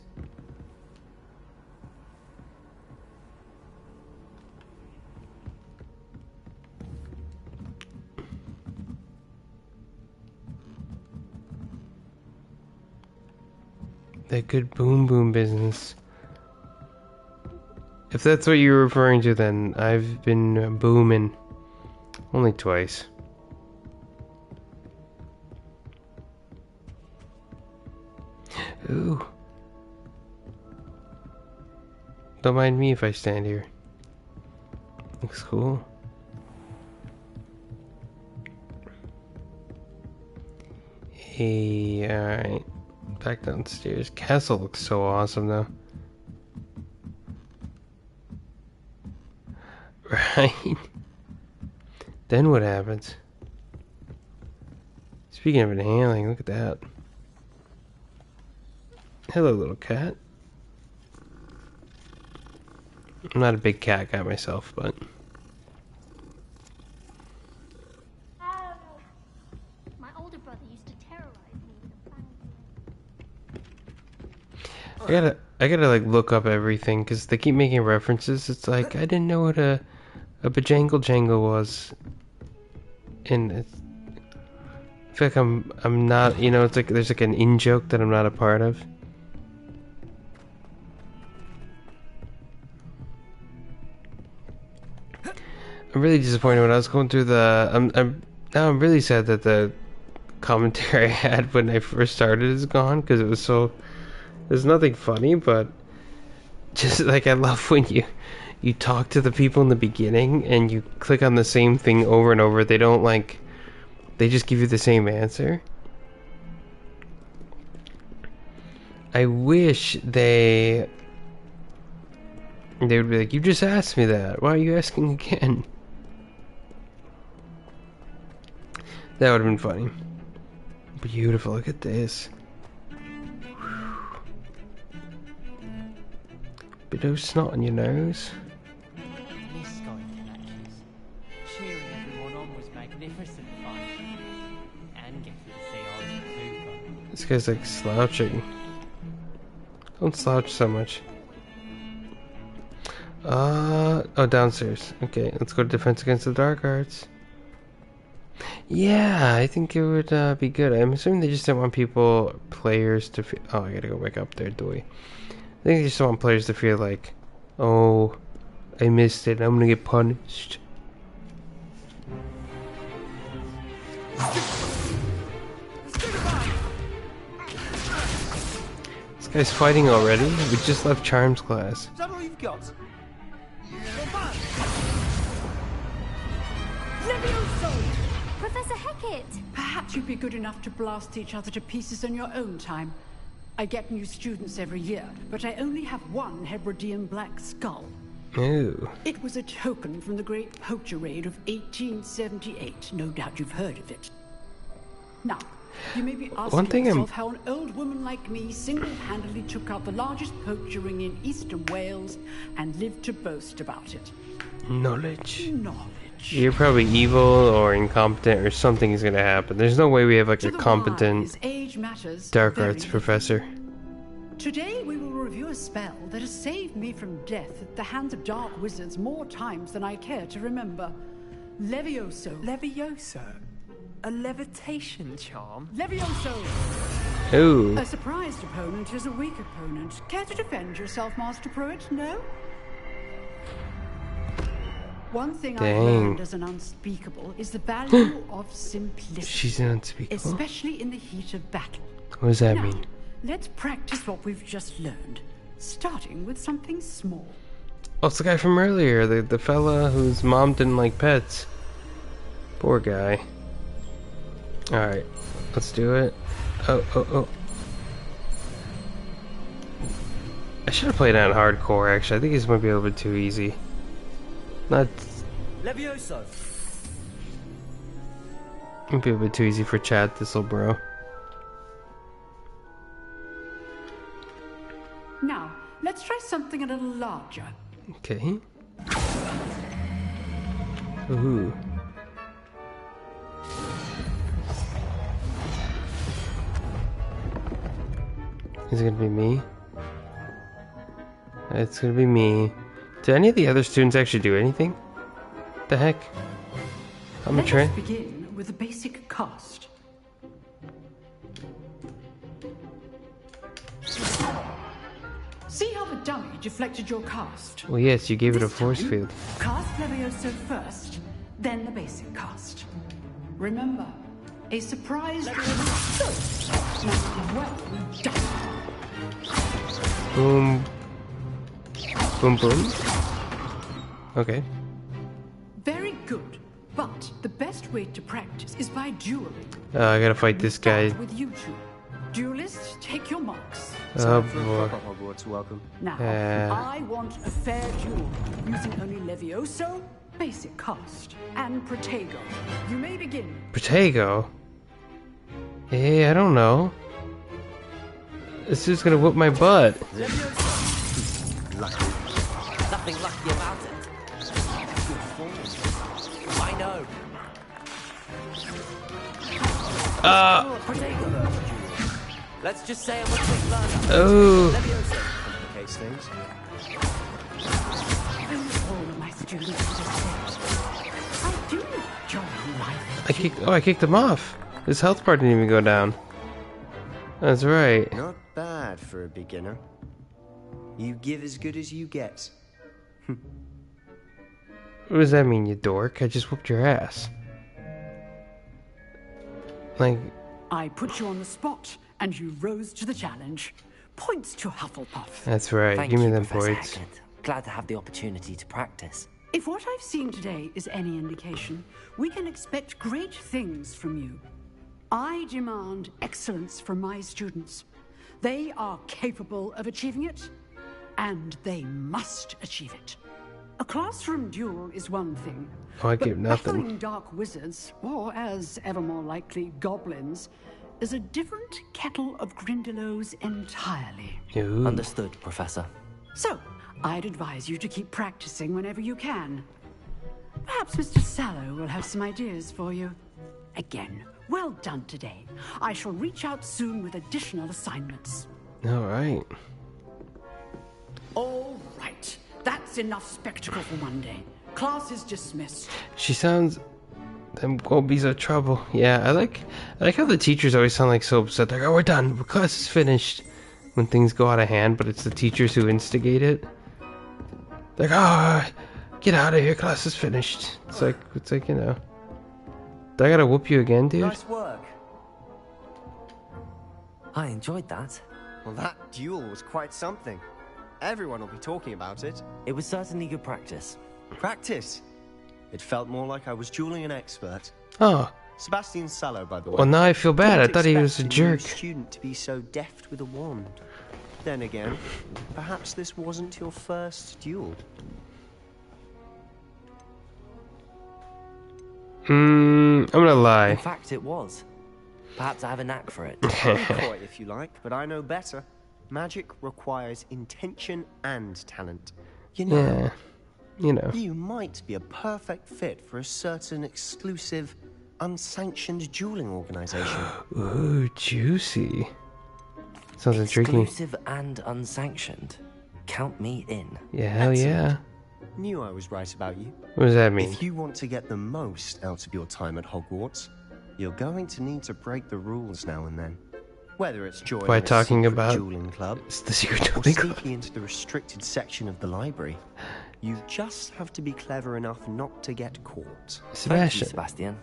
That good boom boom business. If that's what you're referring to, then I've been booming only twice. Ooh. Don't mind me if I stand here. Looks cool. Hey, alright. Back downstairs. Castle looks so awesome though. Right? Then what happens? Speaking of inhaling, look at that. Hello, little cat. I'm not a big cat guy myself, but... My older brother used to terrorize me with a I gotta like look up everything because they keep making references. It's like I didn't know what a bajangle jangle was, and it's, I feel like I'm not, you know, it's like there's like an in joke that I'm not a part of. I'm really disappointed when I was going through the. I'm really sad that the commentary I had when I first started is gone because it was so. There's nothing funny, but just like I love when you talk to the people in the beginning and you click on the same thing over and over. They don't like. They just give you the same answer. I wish they would be like, you just asked me that. Why are you asking again? That would have been funny. Beautiful, look at this. Bit of snot on your nose. This guy matches. Cheering everyone on was magnificent fun. And getting to see Arthur Cooper. This guy's like slouching. Don't slouch so much. Oh, downstairs. Okay, let's go to Defense Against the Dark Arts. Yeah, I think it would be good. I'm assuming they just don't want players to feel... Oh, I gotta go back up there, do we? I think they just don't want players to feel like, oh, I missed it, I'm gonna get punished. This guy's fighting already? We just left Charms class. Is that all you've got? Professor Hecat! Perhaps you'd be good enough to blast each other to pieces on your own time. I get new students every year, but I only have one Hebridean black skull. Ooh. It was a token from the Great Poacher Raid of 1878. No doubt you've heard of it. Now, you may be asking yourself how an old woman like me single-handedly took out the largest poacher ring in eastern Wales and lived to boast about it. Knowledge. Knowledge. You're probably evil or incompetent or something is gonna happen. There's no way we have like a competent dark arts professor. Today we will review a spell that has saved me from death at the hands of dark wizards more times than I care to remember. Levioso. Levioso? A levitation charm? Levioso! Ooh. A surprised opponent is a weak opponent. Care to defend yourself, Master Pruitt? No? One thing I've learned as an unspeakable is the value of simplicity. She's an unspeakable? Especially in the heat of battle. What does that mean? Let's practice what we've just learned, starting with something small. Oh, it's the guy from earlier, the fella whose mom didn't like pets. Poor guy. Alright, let's do it. Oh. I should have played on hardcore, actually. I think this might be a little bit too easy. Not... Levioso. Might be a bit too easy for Chad Thistlebro. Now, let's try something a little larger. Okay. Ooh. Is it gonna be me? It's gonna be me. Did any of the other students actually do anything? What the heck? I'm a Let's begin with a basic cast. See how the dummy deflected your cast? Well, yes, you gave it a force field. Cast Levioso first, then the basic cast. Remember, a surprise well done. Boom. Boom, boom. Okay. Very good. But the best way to practice is by dueling. I gotta fight this guy. With you two. Duelists, take your marks. Oh boy. Hogwarts, welcome. Now, I want a fair duel using only Levioso, basic cast, and Protego. You may begin. Protego? Hey, I don't know. This is gonna whoop my butt. Lucky. Nothing lucky about it. I know. Let's just say I'm a quick learner. Oh. Case things. All of my students I do enjoy life. I kicked him off. His health bar didn't even go down. That's right. Not bad for a beginner. You give as good as you get. What does that mean, you dork? I just whooped your ass. Like, I put you on the spot, and you rose to the challenge. Points to Hufflepuff. That's right. Thank Give me you, them Professor points. Haggard. Glad to have the opportunity to practice. If what I've seen today is any indication, we can expect great things from you. I demand excellence from my students. They are capable of achieving it, and they must achieve it. A classroom duel is one thing, Oh, I but get nothing. battling dark wizards, or as ever more likely, goblins, is a different kettle of Grindylows entirely. Ooh. Understood, Professor. So, I'd advise you to keep practicing whenever you can. Perhaps Mr. Sallow will have some ideas for you. Again, well done today. I shall reach out soon with additional assignments. All right. All right. That's enough spectacle for one day. Class is dismissed. She sounds. Them Gobies are trouble. Yeah, I like how the teachers always sound like so upset. They're like, oh, we're done. Class is finished. When things go out of hand, but it's the teachers who instigate it. They're like, oh, get out of here. Class is finished. It's like you know. Do I gotta whoop you again, dude? Nice work. I enjoyed that. Well, that duel was quite something. Everyone will be talking about it. It was certainly good practice. Practice? It felt more like I was dueling an expert. Oh. Sebastian Sallow, by the way. Well, now I feel bad. I Didn't thought he was a expect new jerk. student to be so deft with a wand. Then again, perhaps this wasn't your first duel. I'm gonna lie. In fact, it was. Perhaps I have a knack for it. Be coy if you like, but I know better. Magic requires intention and talent. You know, Yeah. You know. you might be a perfect fit for a certain exclusive, unsanctioned dueling organization. Ooh, juicy. Sounds intriguing. Exclusive and unsanctioned. Count me in. Yeah, hell yeah. Knew I was right about you. What does that mean? If you want to get the most out of your time at Hogwarts, you're going to need to break the rules now and then. Whether it's joining By a talking secret about dueling club, it's the secret or dueling club. sneaking into the restricted section of the library, you just have to be clever enough not to get caught. Thank you, Sebastian.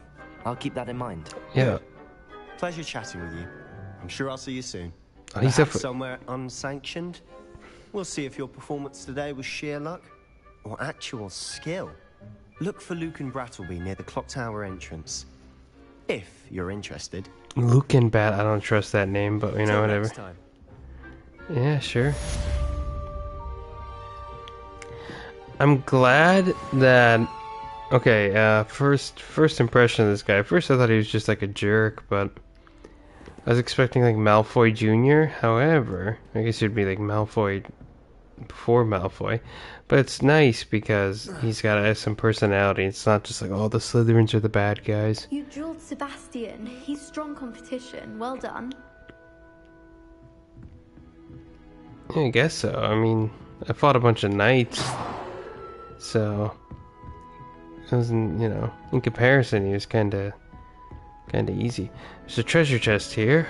I'll keep that in mind. Yeah. Pleasure chatting with you. I'm sure I'll see you soon. Oh, he's Perhaps up for- somewhere unsanctioned. We'll see if your performance today was sheer luck or actual skill. Look for Luke and Brattleby near the clock tower entrance. If you're interested. Luke and Bat, I don't trust that name, but you know, Till whatever. next time. Yeah, sure. I'm glad that. Okay, first impression of this guy. First, I thought he was just like a jerk, but I was expecting like Malfoy Jr. However, I guess it'd be like Malfoy before Malfoy, but it's nice because he's got some personality. It's not just like, oh, the Slytherins are the bad guys. You drilled Sebastian. He's strong competition. Well done. Yeah, I guess so. I mean, I fought a bunch of knights, so it wasn't, you know, in comparison, he was kind of easy. There's a treasure chest here,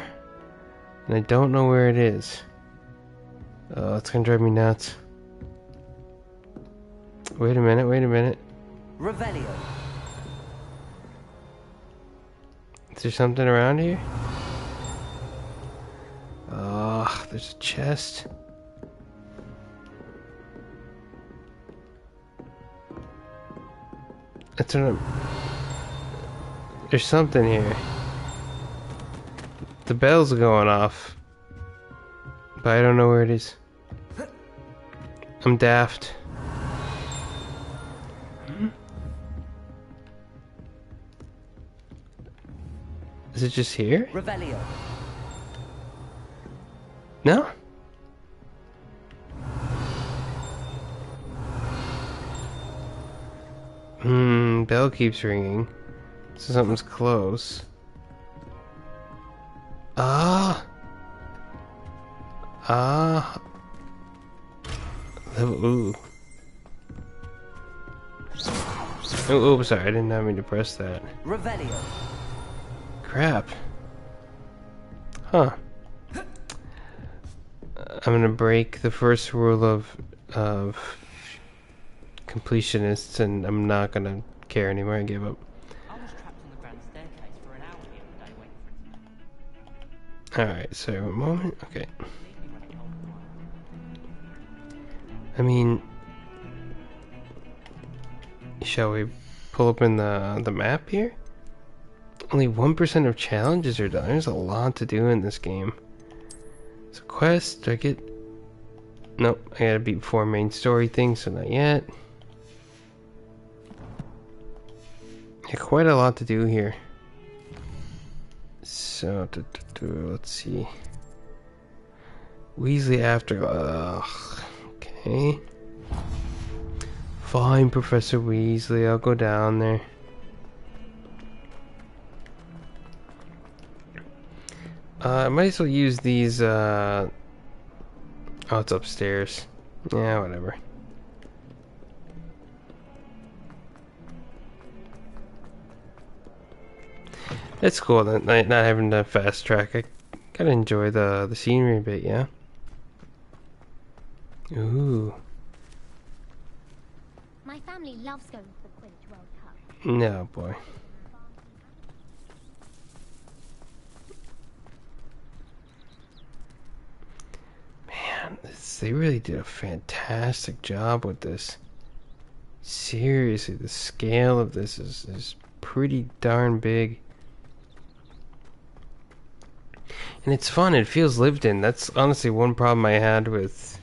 and I don't know where it is. Oh, it's gonna drive me nuts. Wait a minute. Revelio. Is there something around here? Oh, there's a chest. That's what I'm... There's something here. The bell's going off. But I don't know where it is. I'm daft. Is it just here? Revelio. No? Bell keeps ringing. So something's close. Ah. Ooh. Oh, sorry, I didn't have me to press that. Revelio. Crap. Huh. I'm gonna break the first rule of completionists, and I'm not gonna care anymore. I give up. I was trapped on the grand staircase for an hour the other day waiting for it to Alright, so a moment. Okay. I mean, shall we pull open the map here? Only 1% of challenges are done. There's a lot to do in this game. So quest, do I get... Nope, I gotta beat 4 main story things, so not yet. Yeah, quite a lot to do here. So, let's see. Weasley after... okay. Fine, Professor Weasley, I'll go down there. I might as well use these, oh, it's upstairs. Yeah, whatever. It's cool that not having to fast track. I gotta enjoy the scenery a bit, yeah? Ooh. My family loves going to the Quidditch World Cup. No, boy. Man, they really did a fantastic job with this. Seriously, the scale of this is pretty darn big. And it's fun, it feels lived in. That's honestly one problem I had with,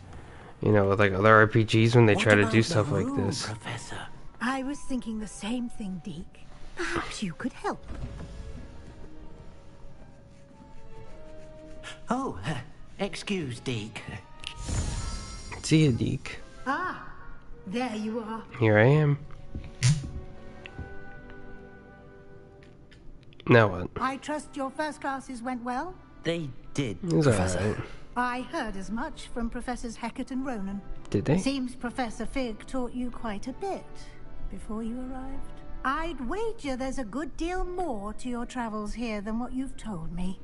you know, with like other RPGs when they try to do stuff like this. Professor? I was thinking the same thing, Deke. Perhaps you could help. Oh, excuse, Deke. See ya, Deke. Ah, there you are. Here I am. Now what? I trust your first classes went well? They did, It's Professor. alright. I heard as much from Professors Hecat and Ronan. Did they? Seems Professor Fig taught you quite a bit before you arrived. I'd wager there's a good deal more to your travels here than what you've told me.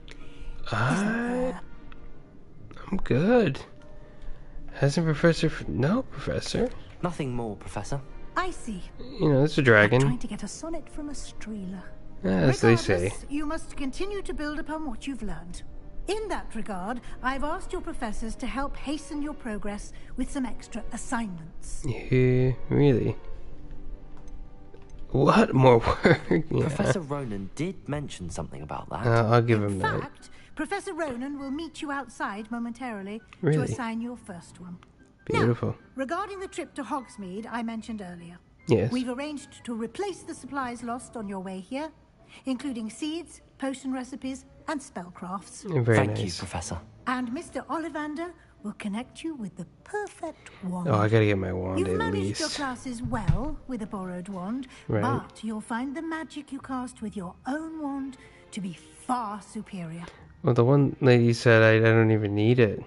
I'm good. Hasn't Professor... No, Professor. Nothing more, Professor. I see. You know, it's a dragon. Trying to get a sonnet from a streeler. As they say. You must continue to build upon what you've learned. In that regard, I've asked your professors to help hasten your progress with some extra assignments. Yeah, really? What more work? Yeah. Professor Ronan did mention something about that. I'll give him that. In fact, Professor Ronan will meet you outside momentarily to Really? assign your first one. Beautiful. Now, regarding the trip to Hogsmeade I mentioned earlier. Yes. We've arranged to replace the supplies lost on your way here, including seeds, potion recipes, and spellcrafts. Very Thank nice. you, Professor. And Mr. Ollivander will connect you with the perfect wand. Oh, I gotta get my wand You've at managed your least. classes well with a borrowed wand, Right. but you'll find the magic you cast with your own wand to be far superior. Well, the one lady said I don't even need it.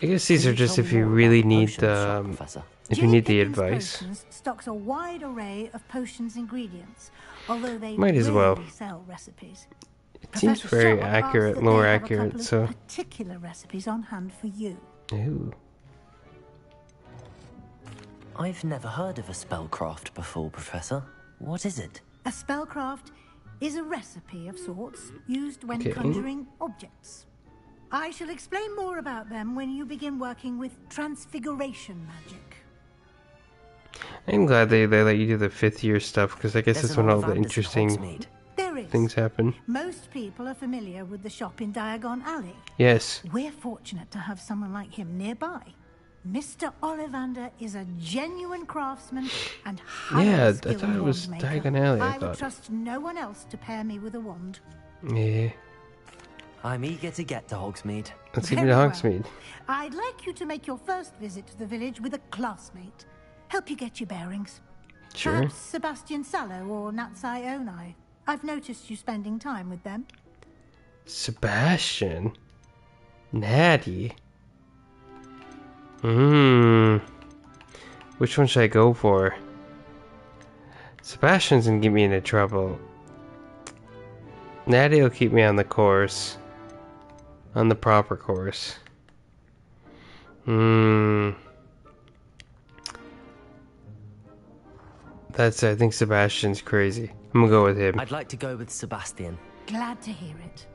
I guess these are just if you really need the... if you need the advice. Potions stocks a wide array of potions ingredients, although they Might as well. rarely sell recipes. It seems Professor very Shaw asks accurate, that more they have a accurate, couple of so... particular recipes on hand for you. Ooh. I've never heard of a spellcraft before, Professor. What is it? A spellcraft is a recipe of sorts used when Okay. conjuring objects. I shall explain more about them when you begin working with transfiguration magic. I'm glad they let you do the 5th year stuff, because I guess There's that's an when all the Ollivanders in interesting Hogsmeade. There is. things happen. Most people are familiar with the shop in Diagon Alley. Yes. We're fortunate to have someone like him nearby. Mr. Ollivander is a genuine craftsman and highly Yeah, I skilled thought it was wand maker. Diagon Alley, I I would thought. trust no one else to pair me with a wand. Yeah. I'm eager to get to Hogsmeade. Let's give me Very to well. Hogsmeade. I'd like you to make your first visit to the village with a classmate. Help you get your bearings. Sure. Perhaps Sebastian Sallow or Natsai Onai. I've noticed you spending time with them. Sebastian. Natty. Which one should I go for? Sebastian's gonna get me into trouble. Natty will keep me on the course. On the proper course. That's I think Sebastian's crazy. I'm gonna go with him. I'd like to go with Sebastian. Glad to hear it.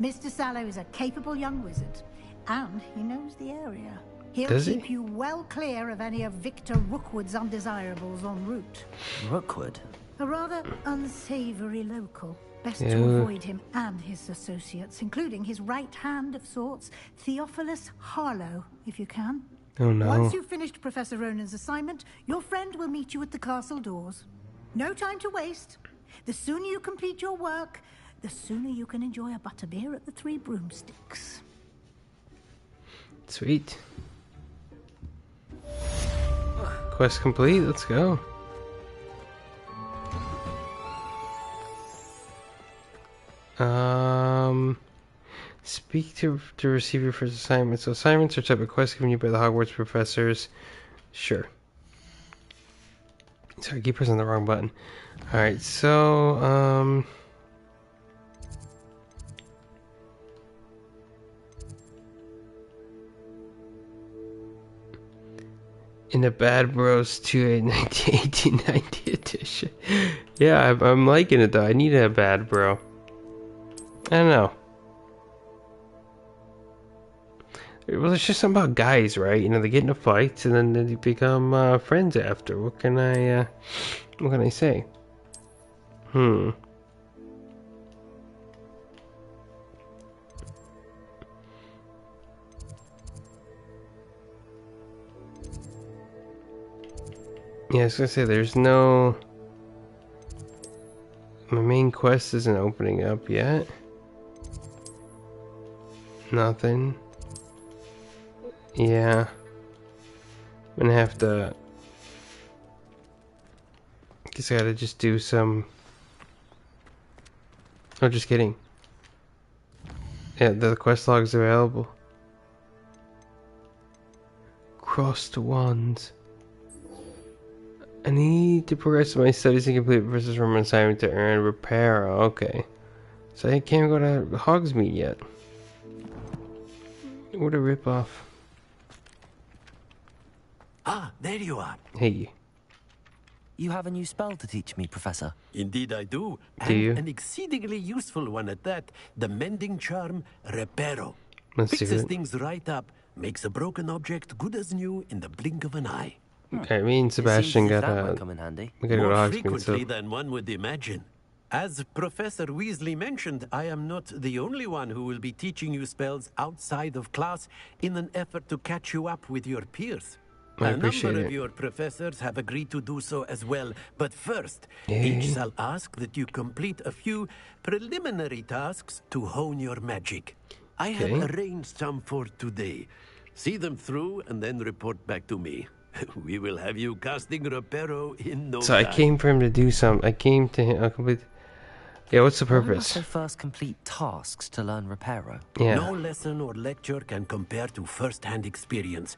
Mr. Sallow is a capable young wizard, and he knows the area. He'll keep you well clear of any of Victor Rookwood's undesirables en route. Rookwood? A rather unsavory local. Best to avoid him and his associates, including his right hand of sorts, Theophilus Harlow, if you can. Oh no. Once you've finished Professor Ronan's assignment, your friend will meet you at the castle doors. No time to waste. The sooner you complete your work, the sooner you can enjoy a butterbeer at the Three Broomsticks. Sweet. Quest complete, let's go. Speak to receive your first assignment. So assignments are type of quests given you by the Hogwarts professors. Sure. Sorry, keep pressing the wrong button. Alright, so in the Bad Bros 2 1890 edition. Yeah, I'm liking it though. I need a Bad Bro. I don't know. Well, it's just something about guys, right? You know, they get into fights and then they become friends after. What can I say? Yeah, I was gonna say there's no. My main quest isn't opening up yet. Nothing. Yeah. I'm gonna have to. Guess I gotta just do some. Oh, just kidding. Yeah, the quest log is available. Crossed wands. I need to progress my studies and complete Professor Roman assignment to earn repair. Okay. So I can't go to Hogsmeade yet. What a ripoff. Ah, there you are. Hey. You have a new spell to teach me, Professor. Indeed I do. Do you? An exceedingly useful one at that. The mending charm, Reparo. Let's Fixes see things right up, makes a broken object good as new in the blink of an eye. Okay, me and Sebastian gotta come in handy. We gotta go to More Hogsmeade. frequently So than one would imagine. As Professor Weasley mentioned, I am not the only one who will be teaching you spells outside of class in an effort to catch you up with your peers. I A appreciate number it. of your professors have agreed to do so as well, but first, Yay. each shall ask that you complete a few preliminary tasks to hone your magic. I have Okay. arranged some for today. See them through and then report back to me. We will have you casting Reparo in no So I time. came for him to do something. I came to him. Complete. Yeah, what's the Why must purpose? I first complete tasks to learn Reparo? Yeah. No lesson or lecture can compare to first-hand experience.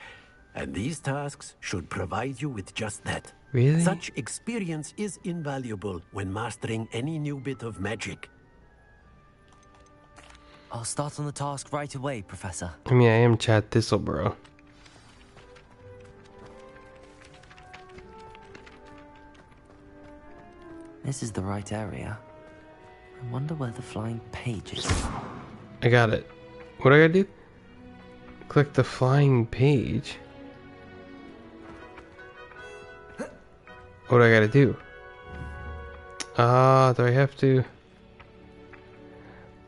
And these tasks should provide you with just that. Really? Such experience is invaluable when mastering any new bit of magic. I'll start on the task right away, Professor. I mean, I am Chad Thistlebro. This is the right area. I wonder where the flying page is. I got it. What do I gotta do? Click the flying page. What do I gotta do? Do I have to?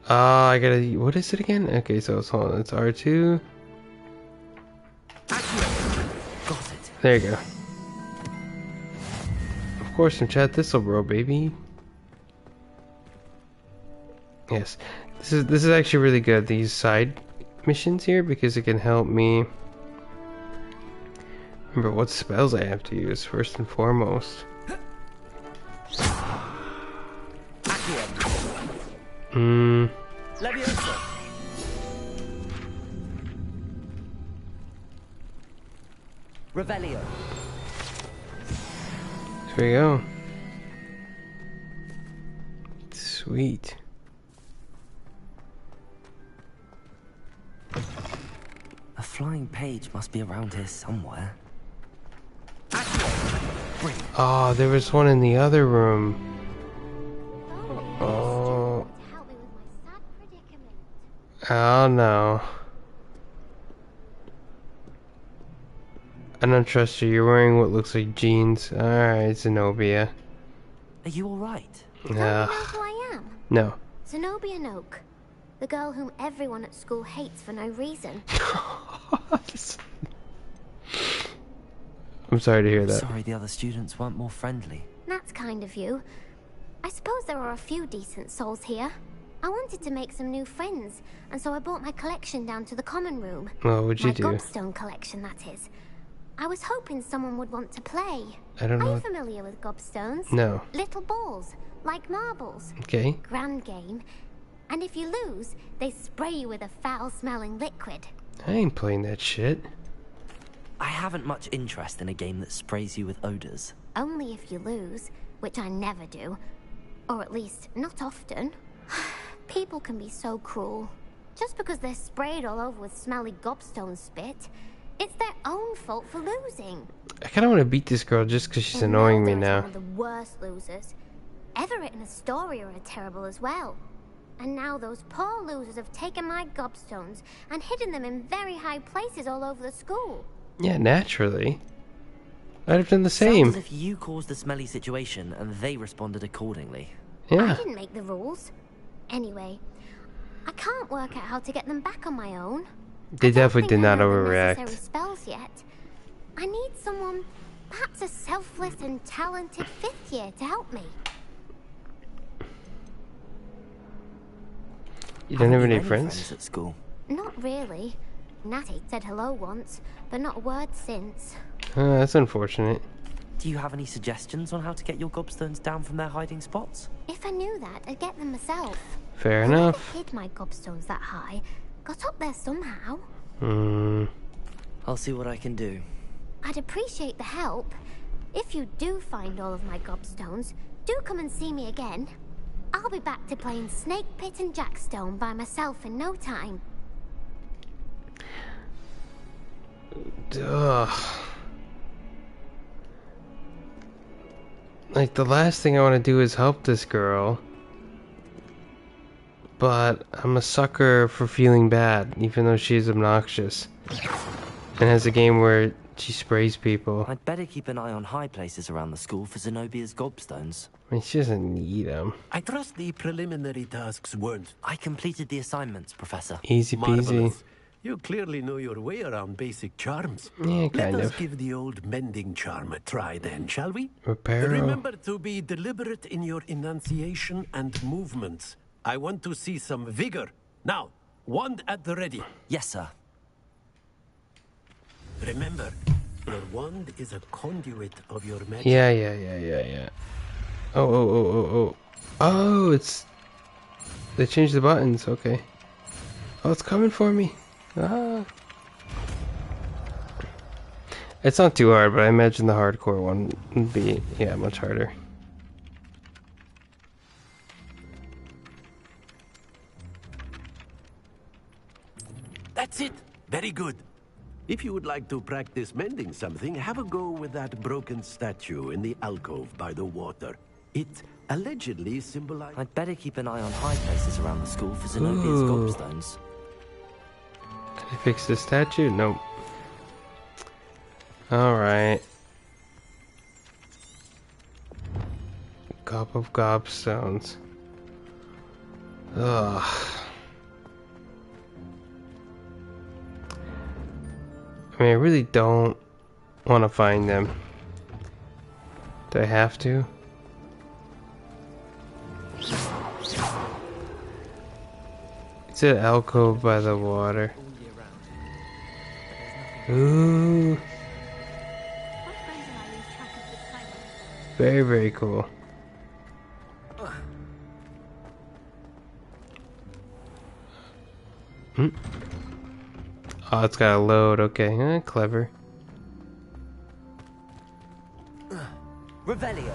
I gotta. What is it again? Okay, so it's hold on. It's R2. Got it. There you go. Of course, I'm Chad Thistlebro, baby. Yes, this is actually really good. These side missions here because it can help me remember what spells I have to use first and foremost. Revelio. There we go. Sweet. A flying page must be around here somewhere. Oh, there was one in the other room. Oh. Oh no. I don't trust you. You're wearing what looks like jeans. Alright, Zenobia. Are you alright? Don't you know who I am? No. Zenobia Noak. The girl whom everyone at school hates for no reason. I'm sorry to hear that. Sorry the other students weren't more friendly. That's kind of you. I suppose there are a few decent souls here. I wanted to make some new friends, and so I brought my collection down to the common room. Well, what'd you do? My gobstone collection, that is. I was hoping someone would want to play. I don't know. Are you familiar with gobstones? No. Little balls, like marbles. Okay. Grand game. And if you lose, they spray you with a foul-smelling liquid. I ain't playing that shit. I haven't much interest in a game that sprays you with odors. Only if you lose, which I never do. Or at least, not often. People can be so cruel. Just because they're sprayed all over with smelly gobstone spit, it's their own fault for losing. I kind of want to beat this girl just because she's annoying me now. One of the worst losers. Everett and Astoria are terrible as well. And now those poor losers have taken my gobstones and hidden them in very high places all over the school. Yeah, naturally. I'd have done the same. Sounds as if you caused the smelly situation and they responded accordingly. Yeah. I didn't make the rules. Anyway, I can't work out how to get them back on my own. They definitely did not I overreact. necessary spells yet. I need someone, perhaps a selfless and talented 5th year to help me. You don't have any friends at school? Not really. Natty said hello once, but not a word since. That's unfortunate. Do you have any suggestions on how to get your gobstones down from their hiding spots? If I knew that, I'd get them myself. Fair Whoever enough. hid my gobstones that high got up there somehow. I'll see what I can do. I'd appreciate the help. If you do find all of my gobstones, do come and see me again. I'll be back to playing Snake Pit and Jackstone by myself in no time. Ugh. Like, the last thing I want to do is help this girl. But I'm a sucker for feeling bad, even though she's obnoxious. And has a game where she sprays people. I'd better keep an eye on high places around the school for Zenobia's gobstones. I mean, she doesn't need them. I trust the preliminary tasks weren't... I completed the assignments, Professor. Easy peasy. Marvelous. You clearly know your way around basic charms. Yeah, kind Let us of. give the old mending charm a try then, shall we? Reparo. Remember to be deliberate in your enunciation and movements. I want to see some vigor. Now, wand at the ready. Yes, sir. Remember, your wand is a conduit of your magic. Yeah. Oh, it's... They changed the buttons, okay. Oh, it's coming for me. Ah. It's not too hard, but I imagine the hardcore one would be, yeah, much harder. That's it. Very good. If you would like to practice mending something, have a go with that broken statue in the alcove by the water. It allegedly symbolizes... I'd better keep an eye on high places around the school for Zenobia's gobstones. Can I fix this statue? Nope. Alright. Cup of gobstones. Ugh. I mean, I really don't want to find them. Do I have to? It's an alcove by the water. Ooh. Very, very cool. Oh, it's got a load. Okay, clever. Revelio.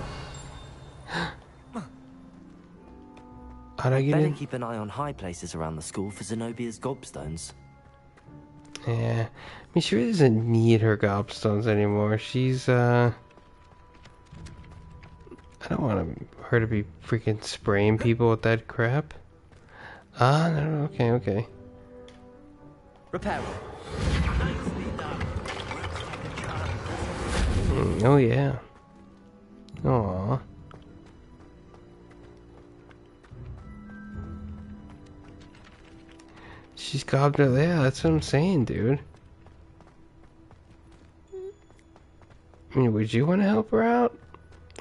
How'd I get better in? keep an eye on high places around the school for Zenobia's gobstones. Yeah, I mean, she really doesn't need her gobstones anymore. She's don't want her to be freaking spraying people with that crap. Ah, no, okay. Repair. Oh yeah. Aww. She's gobbed her. Yeah, that's what I'm saying, dude. I mean, would you want to help her out?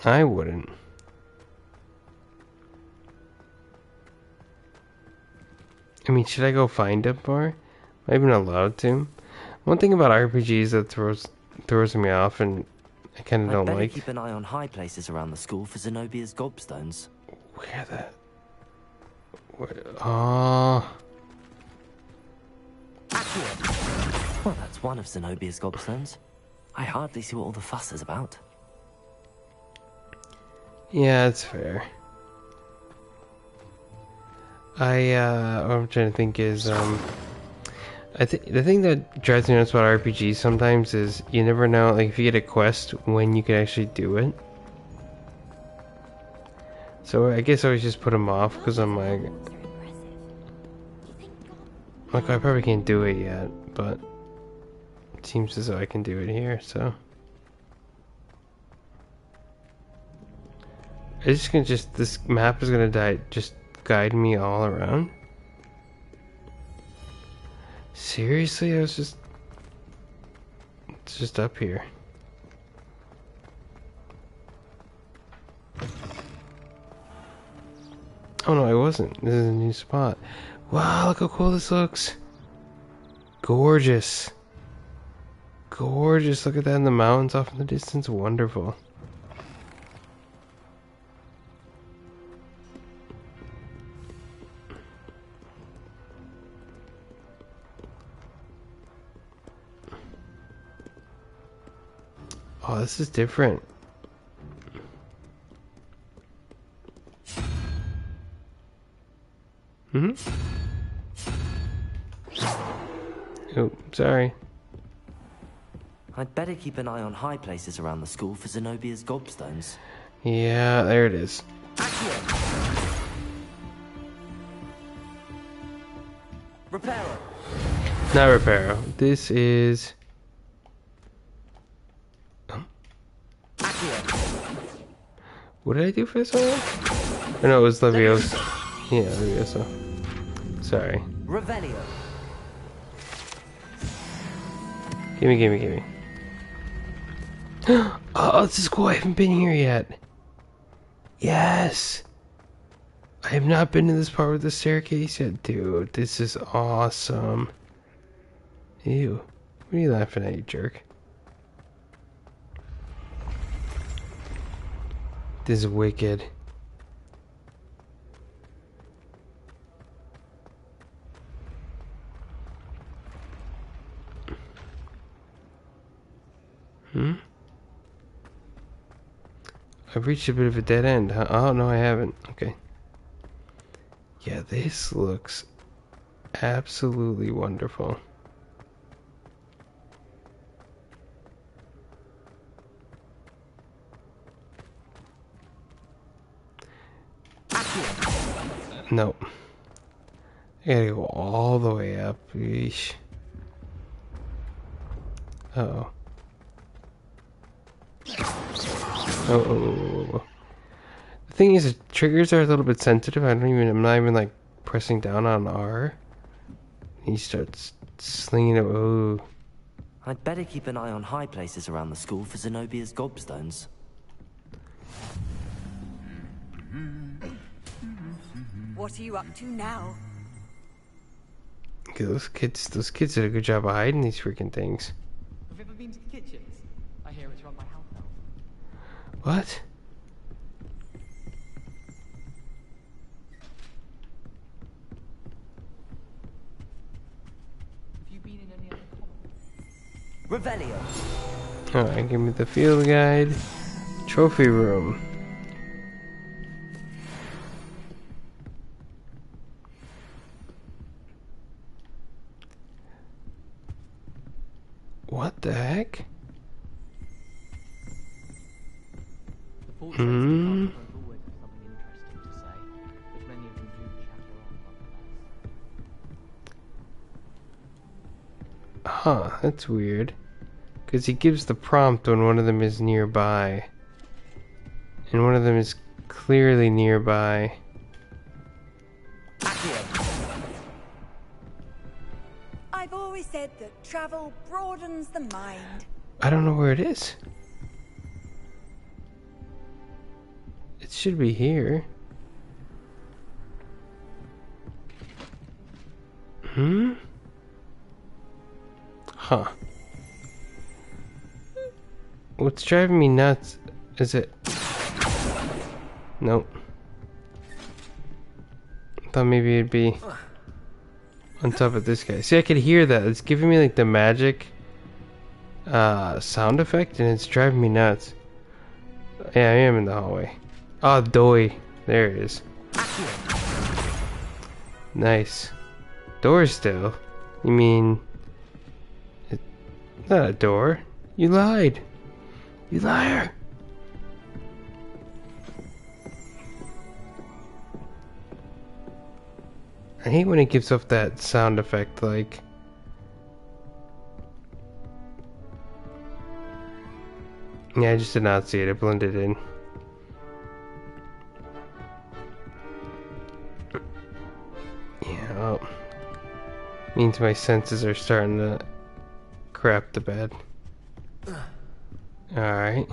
I wouldn't. I mean, should I go find him for her? Am I even allowed to? One thing about RPGs that throws me off and I kind of don't better like. Keep an eye on high places around the school for Zenobia's gobstones. Where that? Oh. Well, that's one of Zenobia's gobstones. I hardly see what all the fuss is about. Yeah, it's fair. What I'm trying to think is, I think the thing that drives me nuts about RPGs sometimes is you never know, like, if you get a quest, when you can actually do it. So I guess I always just put them off, because I'm like, I probably can't do it yet, but it seems as though I can do it here, so. It's just gonna this map is gonna just guide me all around. Seriously, it's just up here. Oh no, I wasn't. This is a new spot. Wow, look how cool this looks. Gorgeous. Gorgeous. Look at that in the mountains off in the distance. Wonderful. Oh, this is different. Oh, sorry. I'd better keep an eye on high places around the school for Zenobia's gobstones. Yeah, there it is. Reparo. Not Reparo. This is... What did I do for this one? Oh, no, it was Leviosa. Yeah, Leviosa. Sorry. Revelio. Gimme. Oh, this is cool. I haven't been here yet. Yes. I have not been to this part with the staircase yet. Dude, this is awesome. Ew. What are you laughing at, you jerk? This is wicked. I've reached a bit of a dead end. Huh? Oh, no, I haven't. Okay. Yeah, this looks absolutely wonderful. No. I gotta go all the way up. Yeesh. Uh-oh. Oh. The thing is, the triggers are a little bit sensitive. I'm not even like pressing down on R. He starts slinging it. Oh. I'd better keep an eye on high places around the school for Zenobia's gobstones. What are you up to now? Okay, those kids did a good job of hiding these freaking things. Have you ever been to the kitchens? I hear it's run by house elves. What? Have you been in any other commons? Revelio. Alright, give me the field guide. Trophy room. What the heck? The portraits of the Huh, that's weird. Because he gives the prompt when one of them is nearby. And one of them is clearly nearby. I've always said that travel broadens the mind. I don't know where it is. It should be here. Hmm? Huh. What's driving me nuts is it... Nope. I thought maybe it'd be on top of this guy. See, I could hear that. It's giving me like the magic sound effect and it's driving me nuts. Yeah, I am in the hallway. Oh, doy. There it is. Nice. Door still? You mean... It's not a door. You lied. You liar. I hate when it gives off that sound effect like... Yeah, I just did not see it. It blended in. Yeah, well, means my senses are starting to crap the bed. Alright.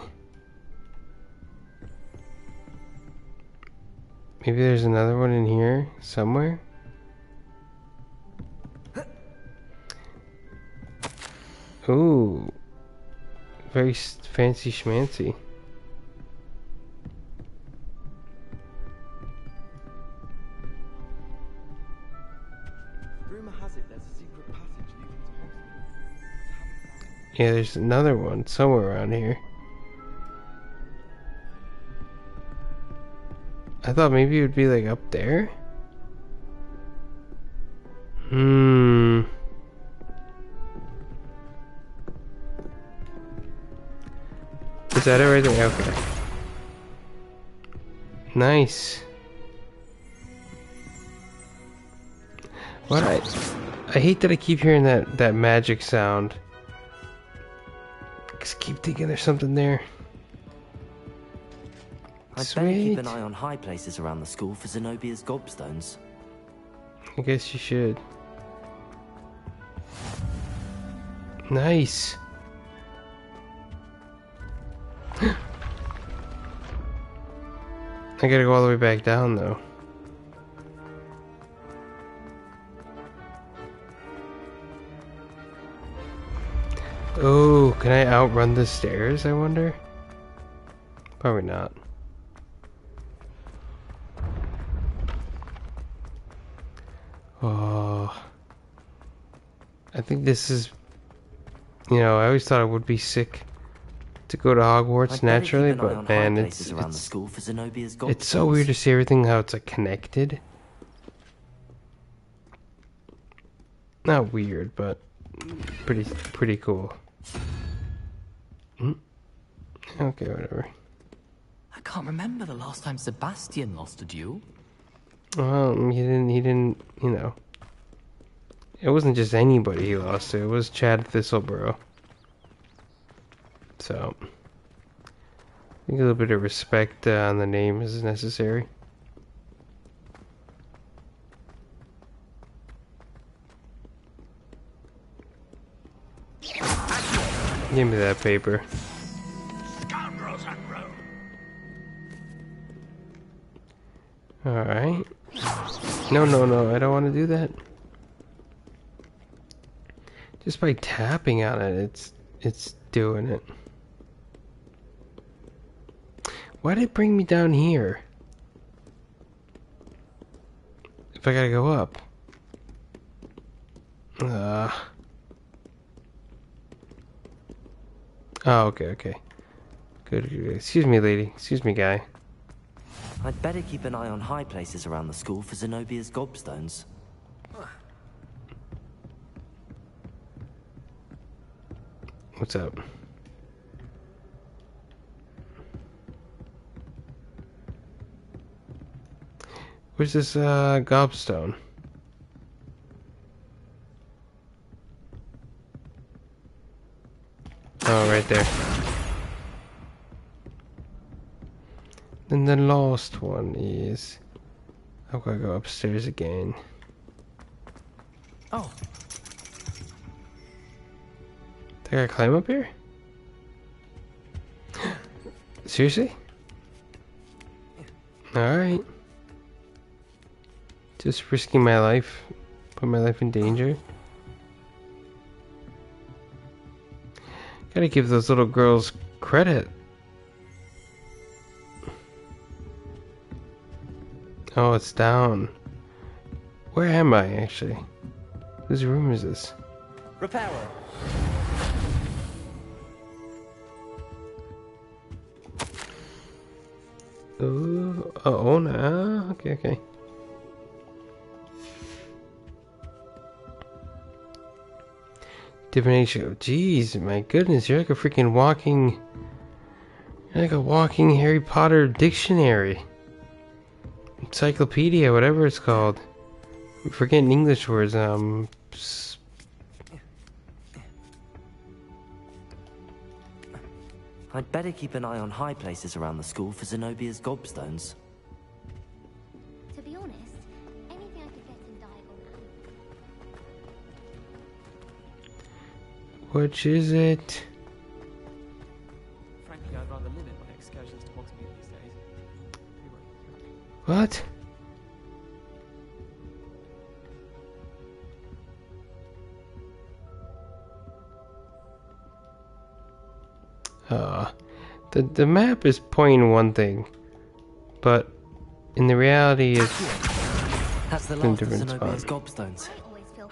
Maybe there's another one in here somewhere? Ooh. Very fancy schmancy. Rumor has it there's a secret passage leading to Hogwarts. Yeah, there's another one somewhere around here. I thought maybe it would be like up there. Is that it right there? Okay. Nice. What I hate that I keep hearing that magic sound. Just keep thinking there's something there. I'd better keep an eye on high places around the school for Zenobia's gobstones. I guess you should. Nice. I gotta go all the way back down though. Oh, can I outrun the stairs, I wonder? Probably not. Oh. I think this is... You know, I always thought it would be sick to go to Hogwarts naturally, but man, it's so weird to see everything, how it's like connected. Not weird, but pretty cool. Okay, whatever. I can't remember the last time Sebastian lost a duel. Well, he didn't, you know. It wasn't just anybody he lost to, it was Chad Thistlebro. So, I think a little bit of respect on the name is necessary. Give me that paper. Alright. No, I don't want to do that. Just by tapping on it, it's doing it. Why did it bring me down here? If I gotta go up. Oh, okay. Good. Excuse me, lady. Excuse me, guy. I'd better keep an eye on high places around the school for Zenobia's gobstones. What's up? Where's this gobstone? there. Then the last one is... I've got to go upstairs again. Oh. I gotta climb up here? Seriously? Alright. Just risking my life. Put my life in danger. Gotta give those little girls credit. Oh, it's down. Where am I, actually? Whose room is this? Repairer. Oh, no. Okay. Divination. Jeez, my goodness, you're like a freaking walking... You're like a walking Harry Potter dictionary. Encyclopedia, whatever it's called. I'm forgetting English words. I'd better keep an eye on high places around the school for Zenobia's gobstones. To be honest, anything I could get in diagonal. Which is it? Frankly, I'd rather limit my excursions to Hogsmeade these days. What? The map is pointing one thing, but in the reality it's That's the in a last of different Zenobia's spot. gobstones.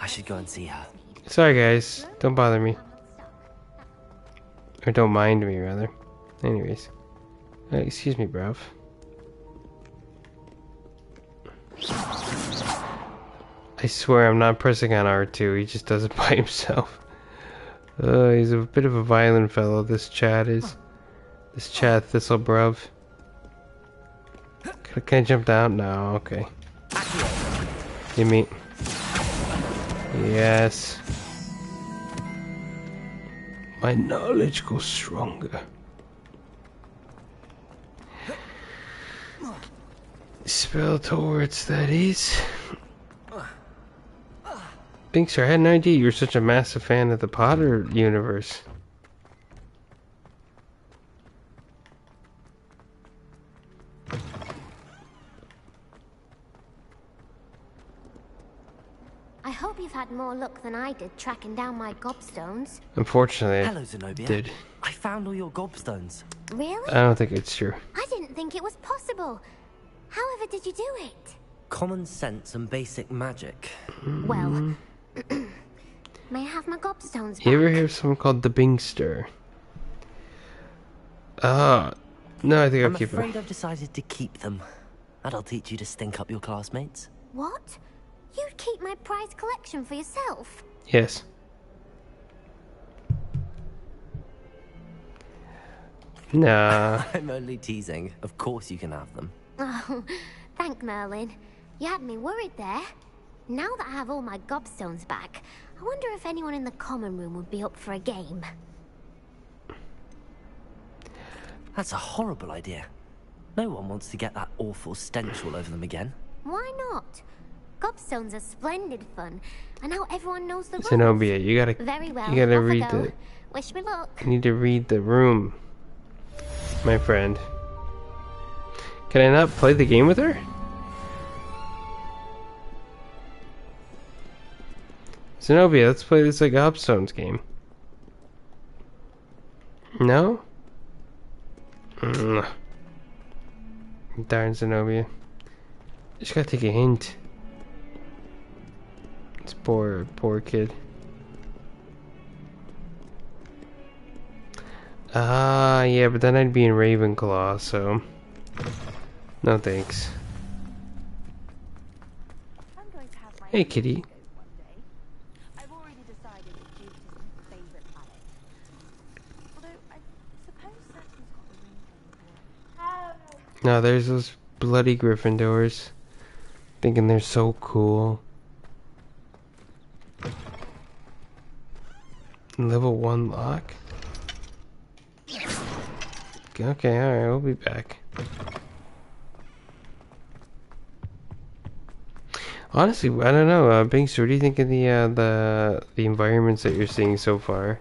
I should go and see her. Sorry guys, don't bother me. Or don't mind me, rather. Anyways. Excuse me, bruv. I swear I'm not pressing on R2, he just does it by himself. He's a bit of a violent fellow, this Chad is. This Chad Thistlebro. Can I jump down? No, okay. Give me. Yes. My knowledge goes stronger. Spell towards that is. Thanks, sir. I had no idea you were such a massive fan of the Potter universe. I hope you've had more luck than I did tracking down my gobstones. Unfortunately, Hello, I Zenobia. did. I found all your gobstones. Really? I don't think it's true. I didn't think it was possible. However did you do it? Common sense and basic magic. Well, may I have my gobstones back? You ever hear of someone called the Bingster? No, I think I'll keep I'm afraid them. I've decided to keep them. That'll teach you to stink up your classmates. What? You'd keep my prized collection for yourself? Yes. Nah. I'm only teasing. Of course you can have them. Oh, thank Merlin. You had me worried there. Now that I have all my gobstones back, I wonder if anyone in the common room would be up for a game. That's a horrible idea. No one wants to get that awful stench all over them again. Why not? Gobstones are splendid fun, and now everyone knows the rules. Zenobia, you gotta. Very well. You gotta off I read go. the. Wish me luck. You need to read the room, my friend. Can I not play the game with her? Zenobia, let's play this like Gobstones game. No? Darn Zenobia. Just gotta take a hint. This poor kid. Ah, yeah, but then I'd be in Ravenclaw, so... No thanks. Hey, kitty. No, there's those bloody Gryffindors. Thinking they're so cool. Level 1 lock? Okay, alright, we'll be back. Honestly, I don't know, Binks, what do you think of the environments that you're seeing so far?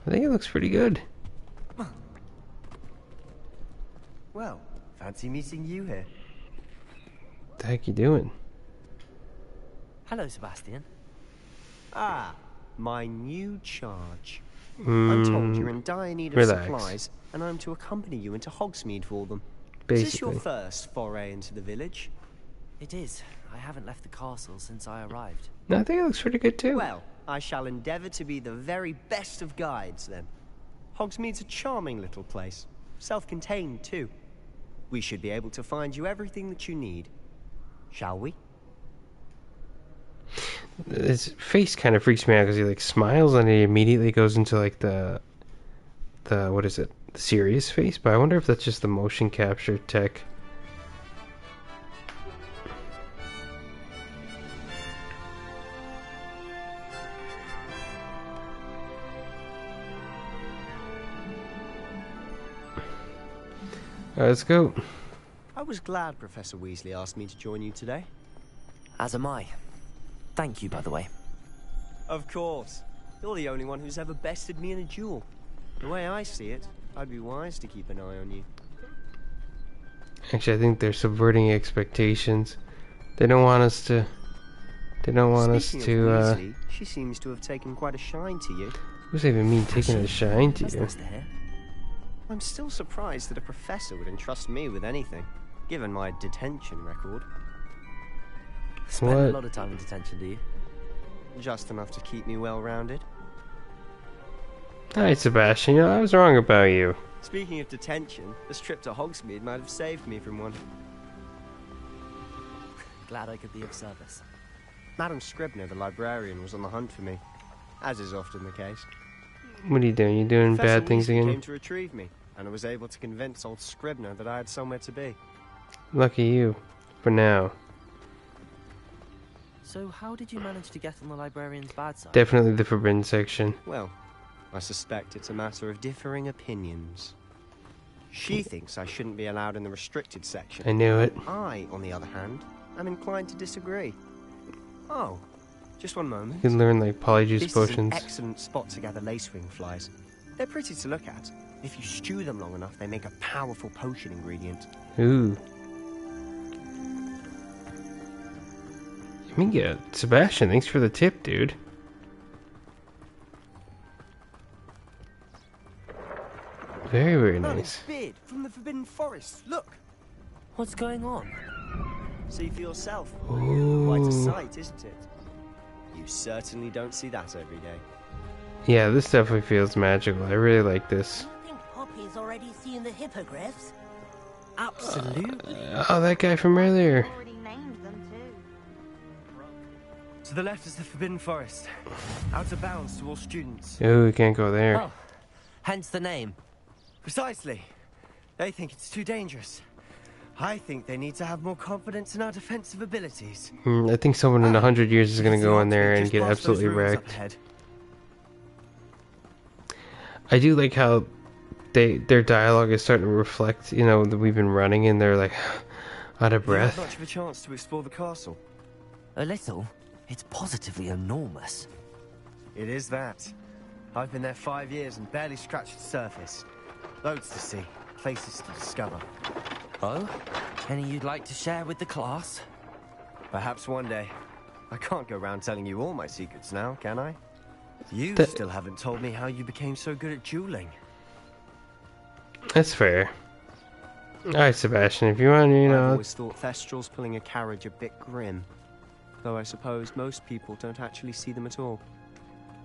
I think it looks pretty good. Well, fancy meeting you here. What the heck you doing? Hello, Sebastian. Ah, my new charge. I'm told you're in dire need of supplies, and I'm to accompany you into Hogsmeade for them. Basically. Is this your first foray into the village? It is. I haven't left the castle since I arrived. No, I think it looks pretty good too. Well, I shall endeavour to be the very best of guides then. Hogsmeade's a charming little place. Self-contained too. We should be able to find you everything that you need. Shall we? His face kind of freaks me out because he like smiles and he immediately goes into like the what is it? The serious face, but I wonder if that's just the motion capture tech. Alright, let's go. I was glad Professor Weasley asked me to join you today. As am I. Thank you, by the way. Of course. You're the only one who's ever bested me in a duel. The way I see it, I'd be wise to keep an eye on you. Actually, I think they're subverting expectations. They don't want us to... They don't want Speaking us of to, Weasley, she seems to have taken quite a shine to you. What does that even mean, taking a shine to you? I'm still surprised that a professor would entrust me with anything, given my detention record. Spend a lot of time in detention, do you? Just enough to keep me well-rounded. Hi, Sebastian. You know, I was wrong about you. Speaking of detention, this trip to Hogsmeade might have saved me from one. Glad I could be of service. Madam Scribner, the librarian, was on the hunt for me, as is often the case. What are you doing? You doing Professor bad things Weasley again? came to retrieve me, and I was able to convince old Scribner that I had somewhere to be. Lucky you. For now. So how did you manage to get on the librarian's bad side? Definitely the forbidden section. Well, I suspect it's a matter of differing opinions. She thinks I shouldn't be allowed in the restricted section. I knew it. I, on the other hand, am inclined to disagree. Oh, just one moment. You can learn like polyjuice This potions. is an excellent spot to gather lacewing flies. They're pretty to look at. If you stew them long enough, they make a powerful potion ingredient. Ooh. I mean, yeah, Sebastian, thanks for the tip, dude. Very, very nice. Beard from the Forbidden Forest. Look. What's going on? See for yourself. Ooh. Quite a sight, isn't it? You certainly don't see that every day. Yeah, this definitely feels magical. I really like this. I think Poppy's already seen the hippogriffs. Absolutely. Oh, that guy from earlier. To the left is the Forbidden Forest. Out of bounds to all students. Oh, we can't go there. Oh, hence the name. Precisely. They think it's too dangerous. I think they need to have more confidence in our defensive abilities. I think someone in 100 years is going to go in there and get absolutely wrecked. I do like how their dialogue is starting to reflect, you know, that we've been running and they're like out of breath. You have much of a chance to explore the castle. A little? It's positively enormous. It is that. I've been there 5 years and barely scratched the surface. Loads to see, places to discover. Oh? Any you'd like to share with the class? Perhaps one day. I can't go around telling you all my secrets now, can I? You still haven't told me how you became so good at dueling. That's fair. Alright, Sebastian, if you want, you know... I've always thought Thestrals pulling a carriage a bit grim. Though I suppose most people don't actually see them at all.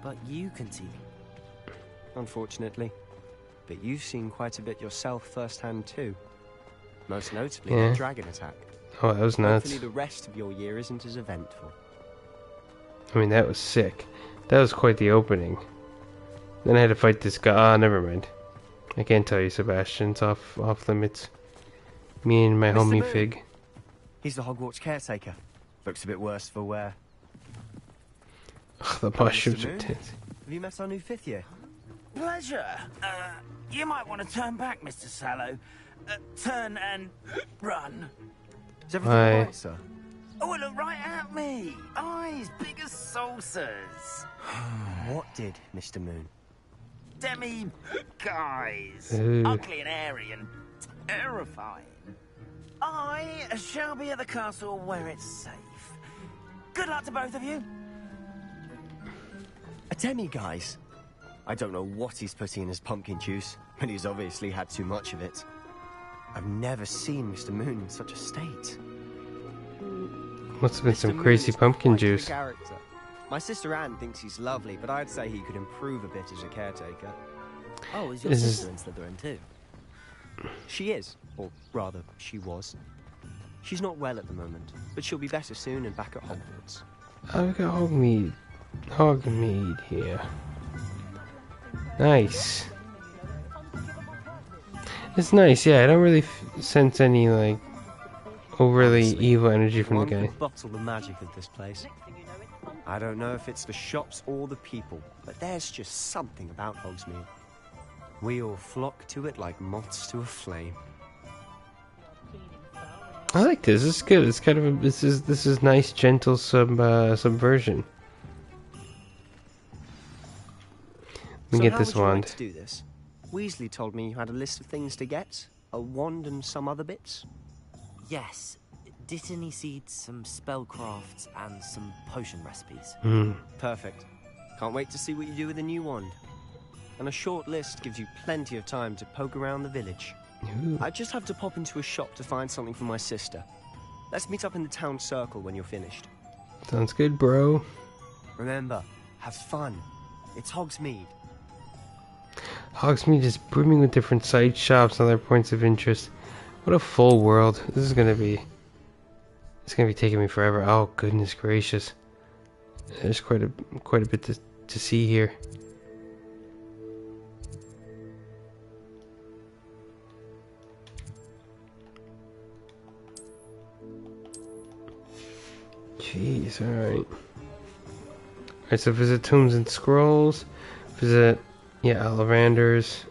But you can see them. Unfortunately. But you've seen quite a bit yourself firsthand too. Most notably Yeah. the dragon attack. Oh, that was nuts. Hopefully the rest of your year isn't as eventful. I mean, that was sick. That was quite the opening. Then I had to fight this guy. Ah, never mind. I can't tell you, Sebastian. It's off limits. Me and my Mr. homie Moon. Fig. He's the Hogwarts caretaker. Looks a bit worse for wear. Ugh, the mushrooms Mr. are Moon, tense. Have you met our new 5th year? Pleasure. You might want to turn back, Mr. Sallow. Turn and run. Is everything all right, sir? Oh, look right at me. Eyes big as saucers. What did, Mr. Moon? Demi guys. Ooh. Ugly and airy and terrifying. I shall be at the castle where it's safe. Good luck to both of you. A Demi, guys. I don't know what he's putting in his pumpkin juice, but he's obviously had too much of it. I've never seen Mr. Moon in such a state. Must have been some crazy pumpkin juice. Character. My sister Anne thinks he's lovely, but I'd say he could improve a bit as a caretaker. Oh, is your sister in Slytherin too? She is, or rather, she was. She's not well at the moment, but she'll be better soon and back at Hogwarts. I've got Hogmead here. Nice. It's nice, yeah. I don't really sense any like overly evil energy from the guy. Could bottle the magic of this place. I don't know if it's the shops or the people, but there's just something about Hogsmeade. We all flock to it like moths to a flame. I like this. This is good. It's kind of a, this is nice, gentle subversion. Let me get this wand. To do this? Weasley told me you had a list of things to get, a wand and some other bits. Yes, Dittany seeds, some spellcrafts, and some potion recipes. Perfect. Can't wait to see what you do with the new wand. And a short list gives you plenty of time to poke around the village. Ooh. I just have to pop into a shop to find something for my sister. Let's meet up in the town circle when you're finished. Sounds good, bro. Remember, have fun. It's Hogsmeade. Hogsmeade is brimming with different side shops and other points of interest. What a full world. This is gonna be... It's gonna be taking me forever. Oh, goodness gracious. There's quite a bit to see here. Jeez, alright. Alright, so visit Tombs and Scrolls. Visit, yeah, Ollivanders.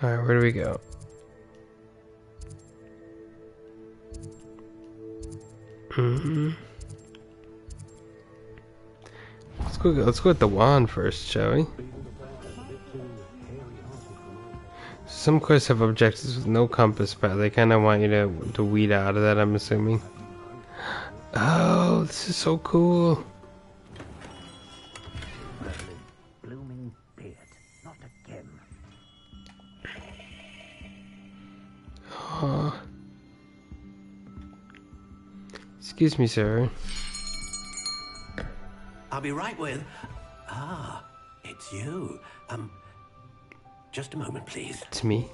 Alright, where do we go? Let's go with the wand first, shall we? Some quests have objectives with no compass, but they kind of want you to weed out of that, I'm assuming. Oh, this is so cool. Blooming beard, not again. Oh. Excuse me, sir. I'll be right with... Ah, it's you. Just a moment, please. It's me.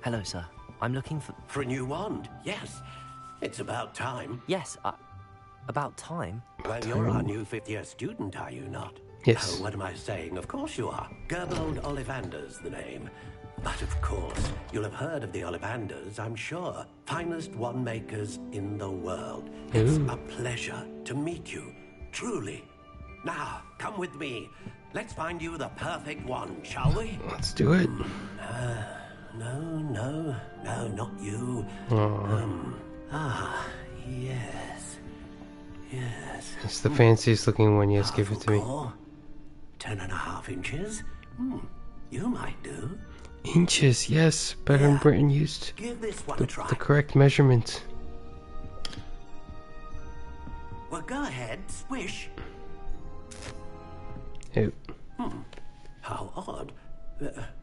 Hello, sir. I'm looking for... For a new wand, yes. It's about time. Yes, about time? Well, you're our new fifth-year student, are you not? Yes. Oh, what am I saying? Of course you are. Gerbold Ollivander's the name. But of course, you'll have heard of the Ollivanders, I'm sure. Finest wand makers in the world. It's a pleasure to meet you, truly. Now, come with me. Let's find you the perfect wand, shall we? Let's do it. No, not you. Yes. It's the fanciest looking one. Yes, give it to me. 10.5 inches. You might do. Inches, yes. Better than Britain used. Give this one a try. The correct measurements. Well, go ahead, swish. Oh. How odd.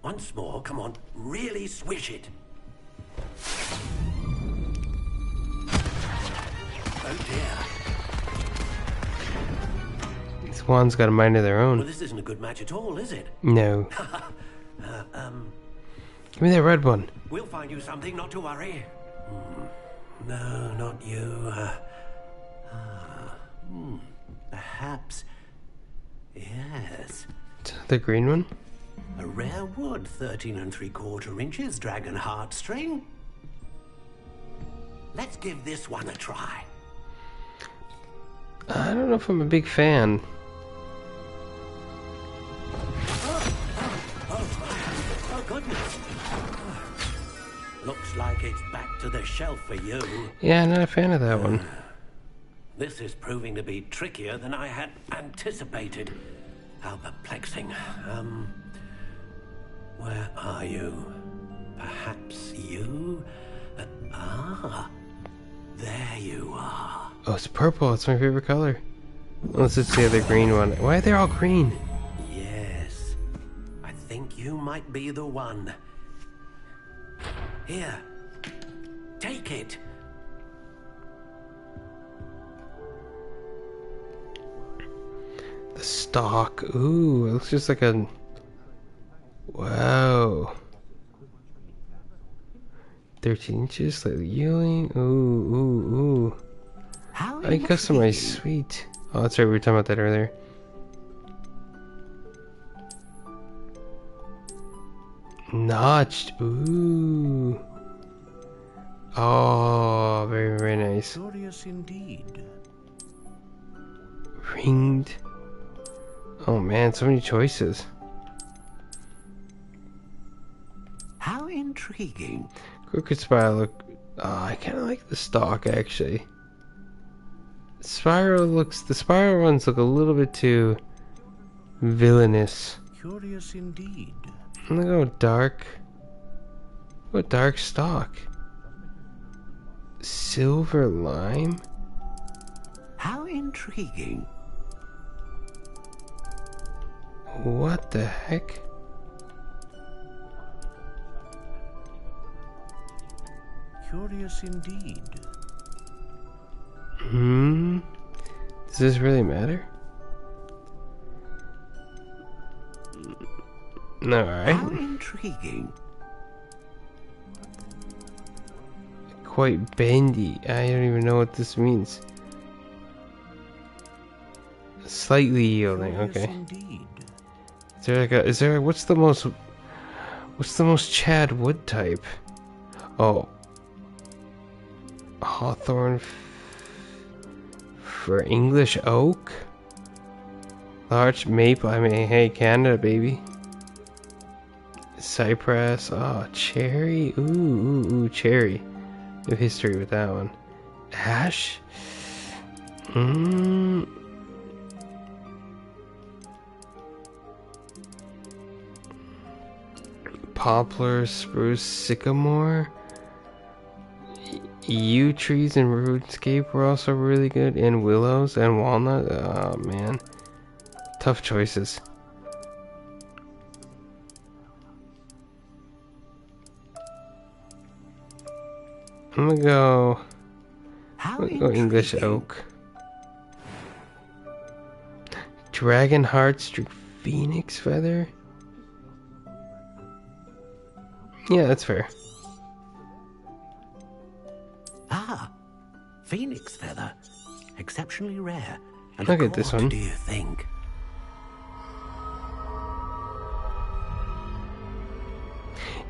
Once more, come on, really swish it. Oh dear. These wands got a mind of their own. Well, this isn't a good match at all, is it? No. Give me that red one. We'll find you something, not to worry. No, not you. Perhaps. Yes. The green one? A rare wood, 13 3/4 inches, dragon heartstring. Let's give this one a try. I don't know if I'm a big fan. Oh, goodness. Looks like it's back to the shelf for you. Yeah, I'm not a fan of that one. This is proving to be trickier than I had anticipated. How perplexing. Where are you? Perhaps you? There you are. Oh, it's purple. It's my favorite color. Unless it's the other green one. Why are they all green? Yes. I think you might be the one. Here. Take it. The stalk. Ooh, it looks just like a... Wow. 13 inches, slightly yielding. Ooh. I customize. Sweet. Oh, that's right. We were talking about that earlier. Notched. Ooh. Oh, very, very nice. Curious indeed. Ringed. Oh man, so many choices. How intriguing. Crooked Spiral look. Oh, I kind of like the stock actually. The spiral ones look a little bit too villainous. Curious indeed. I'm gonna go dark. What dark stock? Silver lime? How intriguing. What the heck? Curious indeed. Does this really matter? No, alright. How intriguing. Quite bendy. I don't even know what this means. Slightly yielding, okay. Indeed. Is there what's the most Chad Wood type? Oh. Hawthorn for English oak? Large maple, I mean, hey, Canada, baby. Cypress, oh, cherry, ooh, cherry. No history with that one. Ash? Poplar, spruce, sycamore. Yew trees and RuneScape were also really good, and willows and walnut. Oh man, tough choices. I'm gonna go English oak. Dragon heartstring, phoenix feather. Yeah, that's fair. Phoenix feather. Exceptionally rare. And look at this one. What do you think?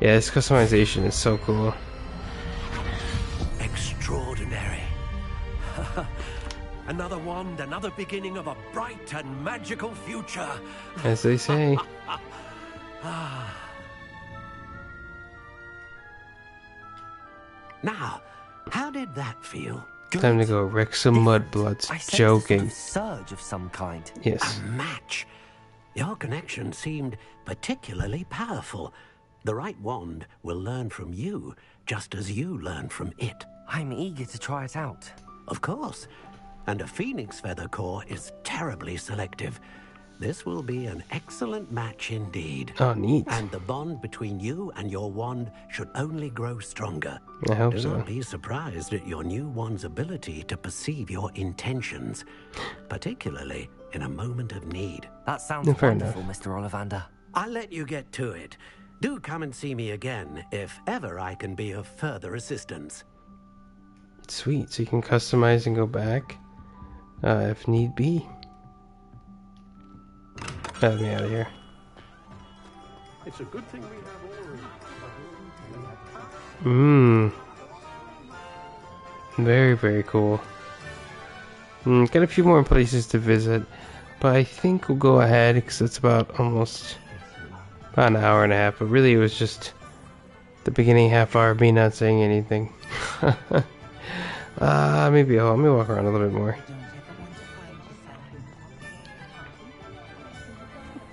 Yeah, this customization is so cool. Extraordinary. Another wand, another beginning of a bright and magical future. As they say. Now, how did that feel? Time to go wreck some mudbloods. Joking. A surge of some kind. Yes. A match. Your connection seemed particularly powerful. The right wand will learn from you, just as you learn from it. I'm eager to try it out. Of course. And a phoenix feather core is terribly selective. This will be an excellent match indeed. Oh, neat. And the bond between you and your wand should only grow stronger. I hope so. Do not be surprised at your new wand's ability to perceive your intentions, particularly in a moment of need. That sounds wonderful, Mr. Ollivander. I'll let you get to it. Do come and see me again if ever I can be of further assistance. Sweet, so you can customize and go back if need be. Let me out of here. It's a good thing we have all. Very, very cool. Got a few more places to visit, but I think we'll go ahead because it's about almost about an hour and a half. But really, it was just the beginning half hour of me not saying anything. Maybe let me walk around a little bit more.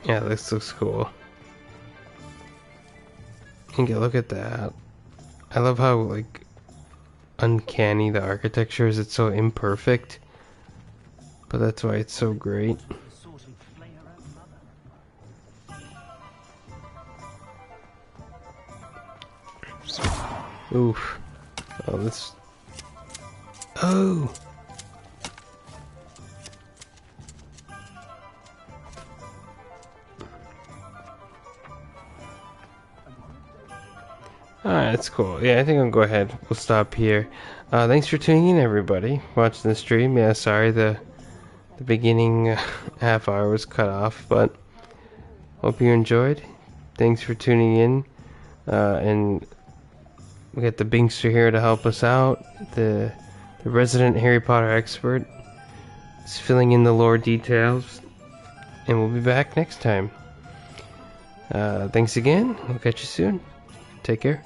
Yeah, this looks cool. And look at that. I love how like uncanny the architecture is. It's so imperfect, but that's why it's so great. Oof. Oh, this. Oh. Alright, that's cool. Yeah, I think I'll go ahead. We'll stop here. Thanks for tuning in, everybody. Watching the stream. Yeah, sorry the beginning half hour was cut off, but hope you enjoyed. Thanks for tuning in. And we got the Binkster here to help us out. The resident Harry Potter expert is filling in the lore details. And we'll be back next time. Thanks again. We'll catch you soon. Take care.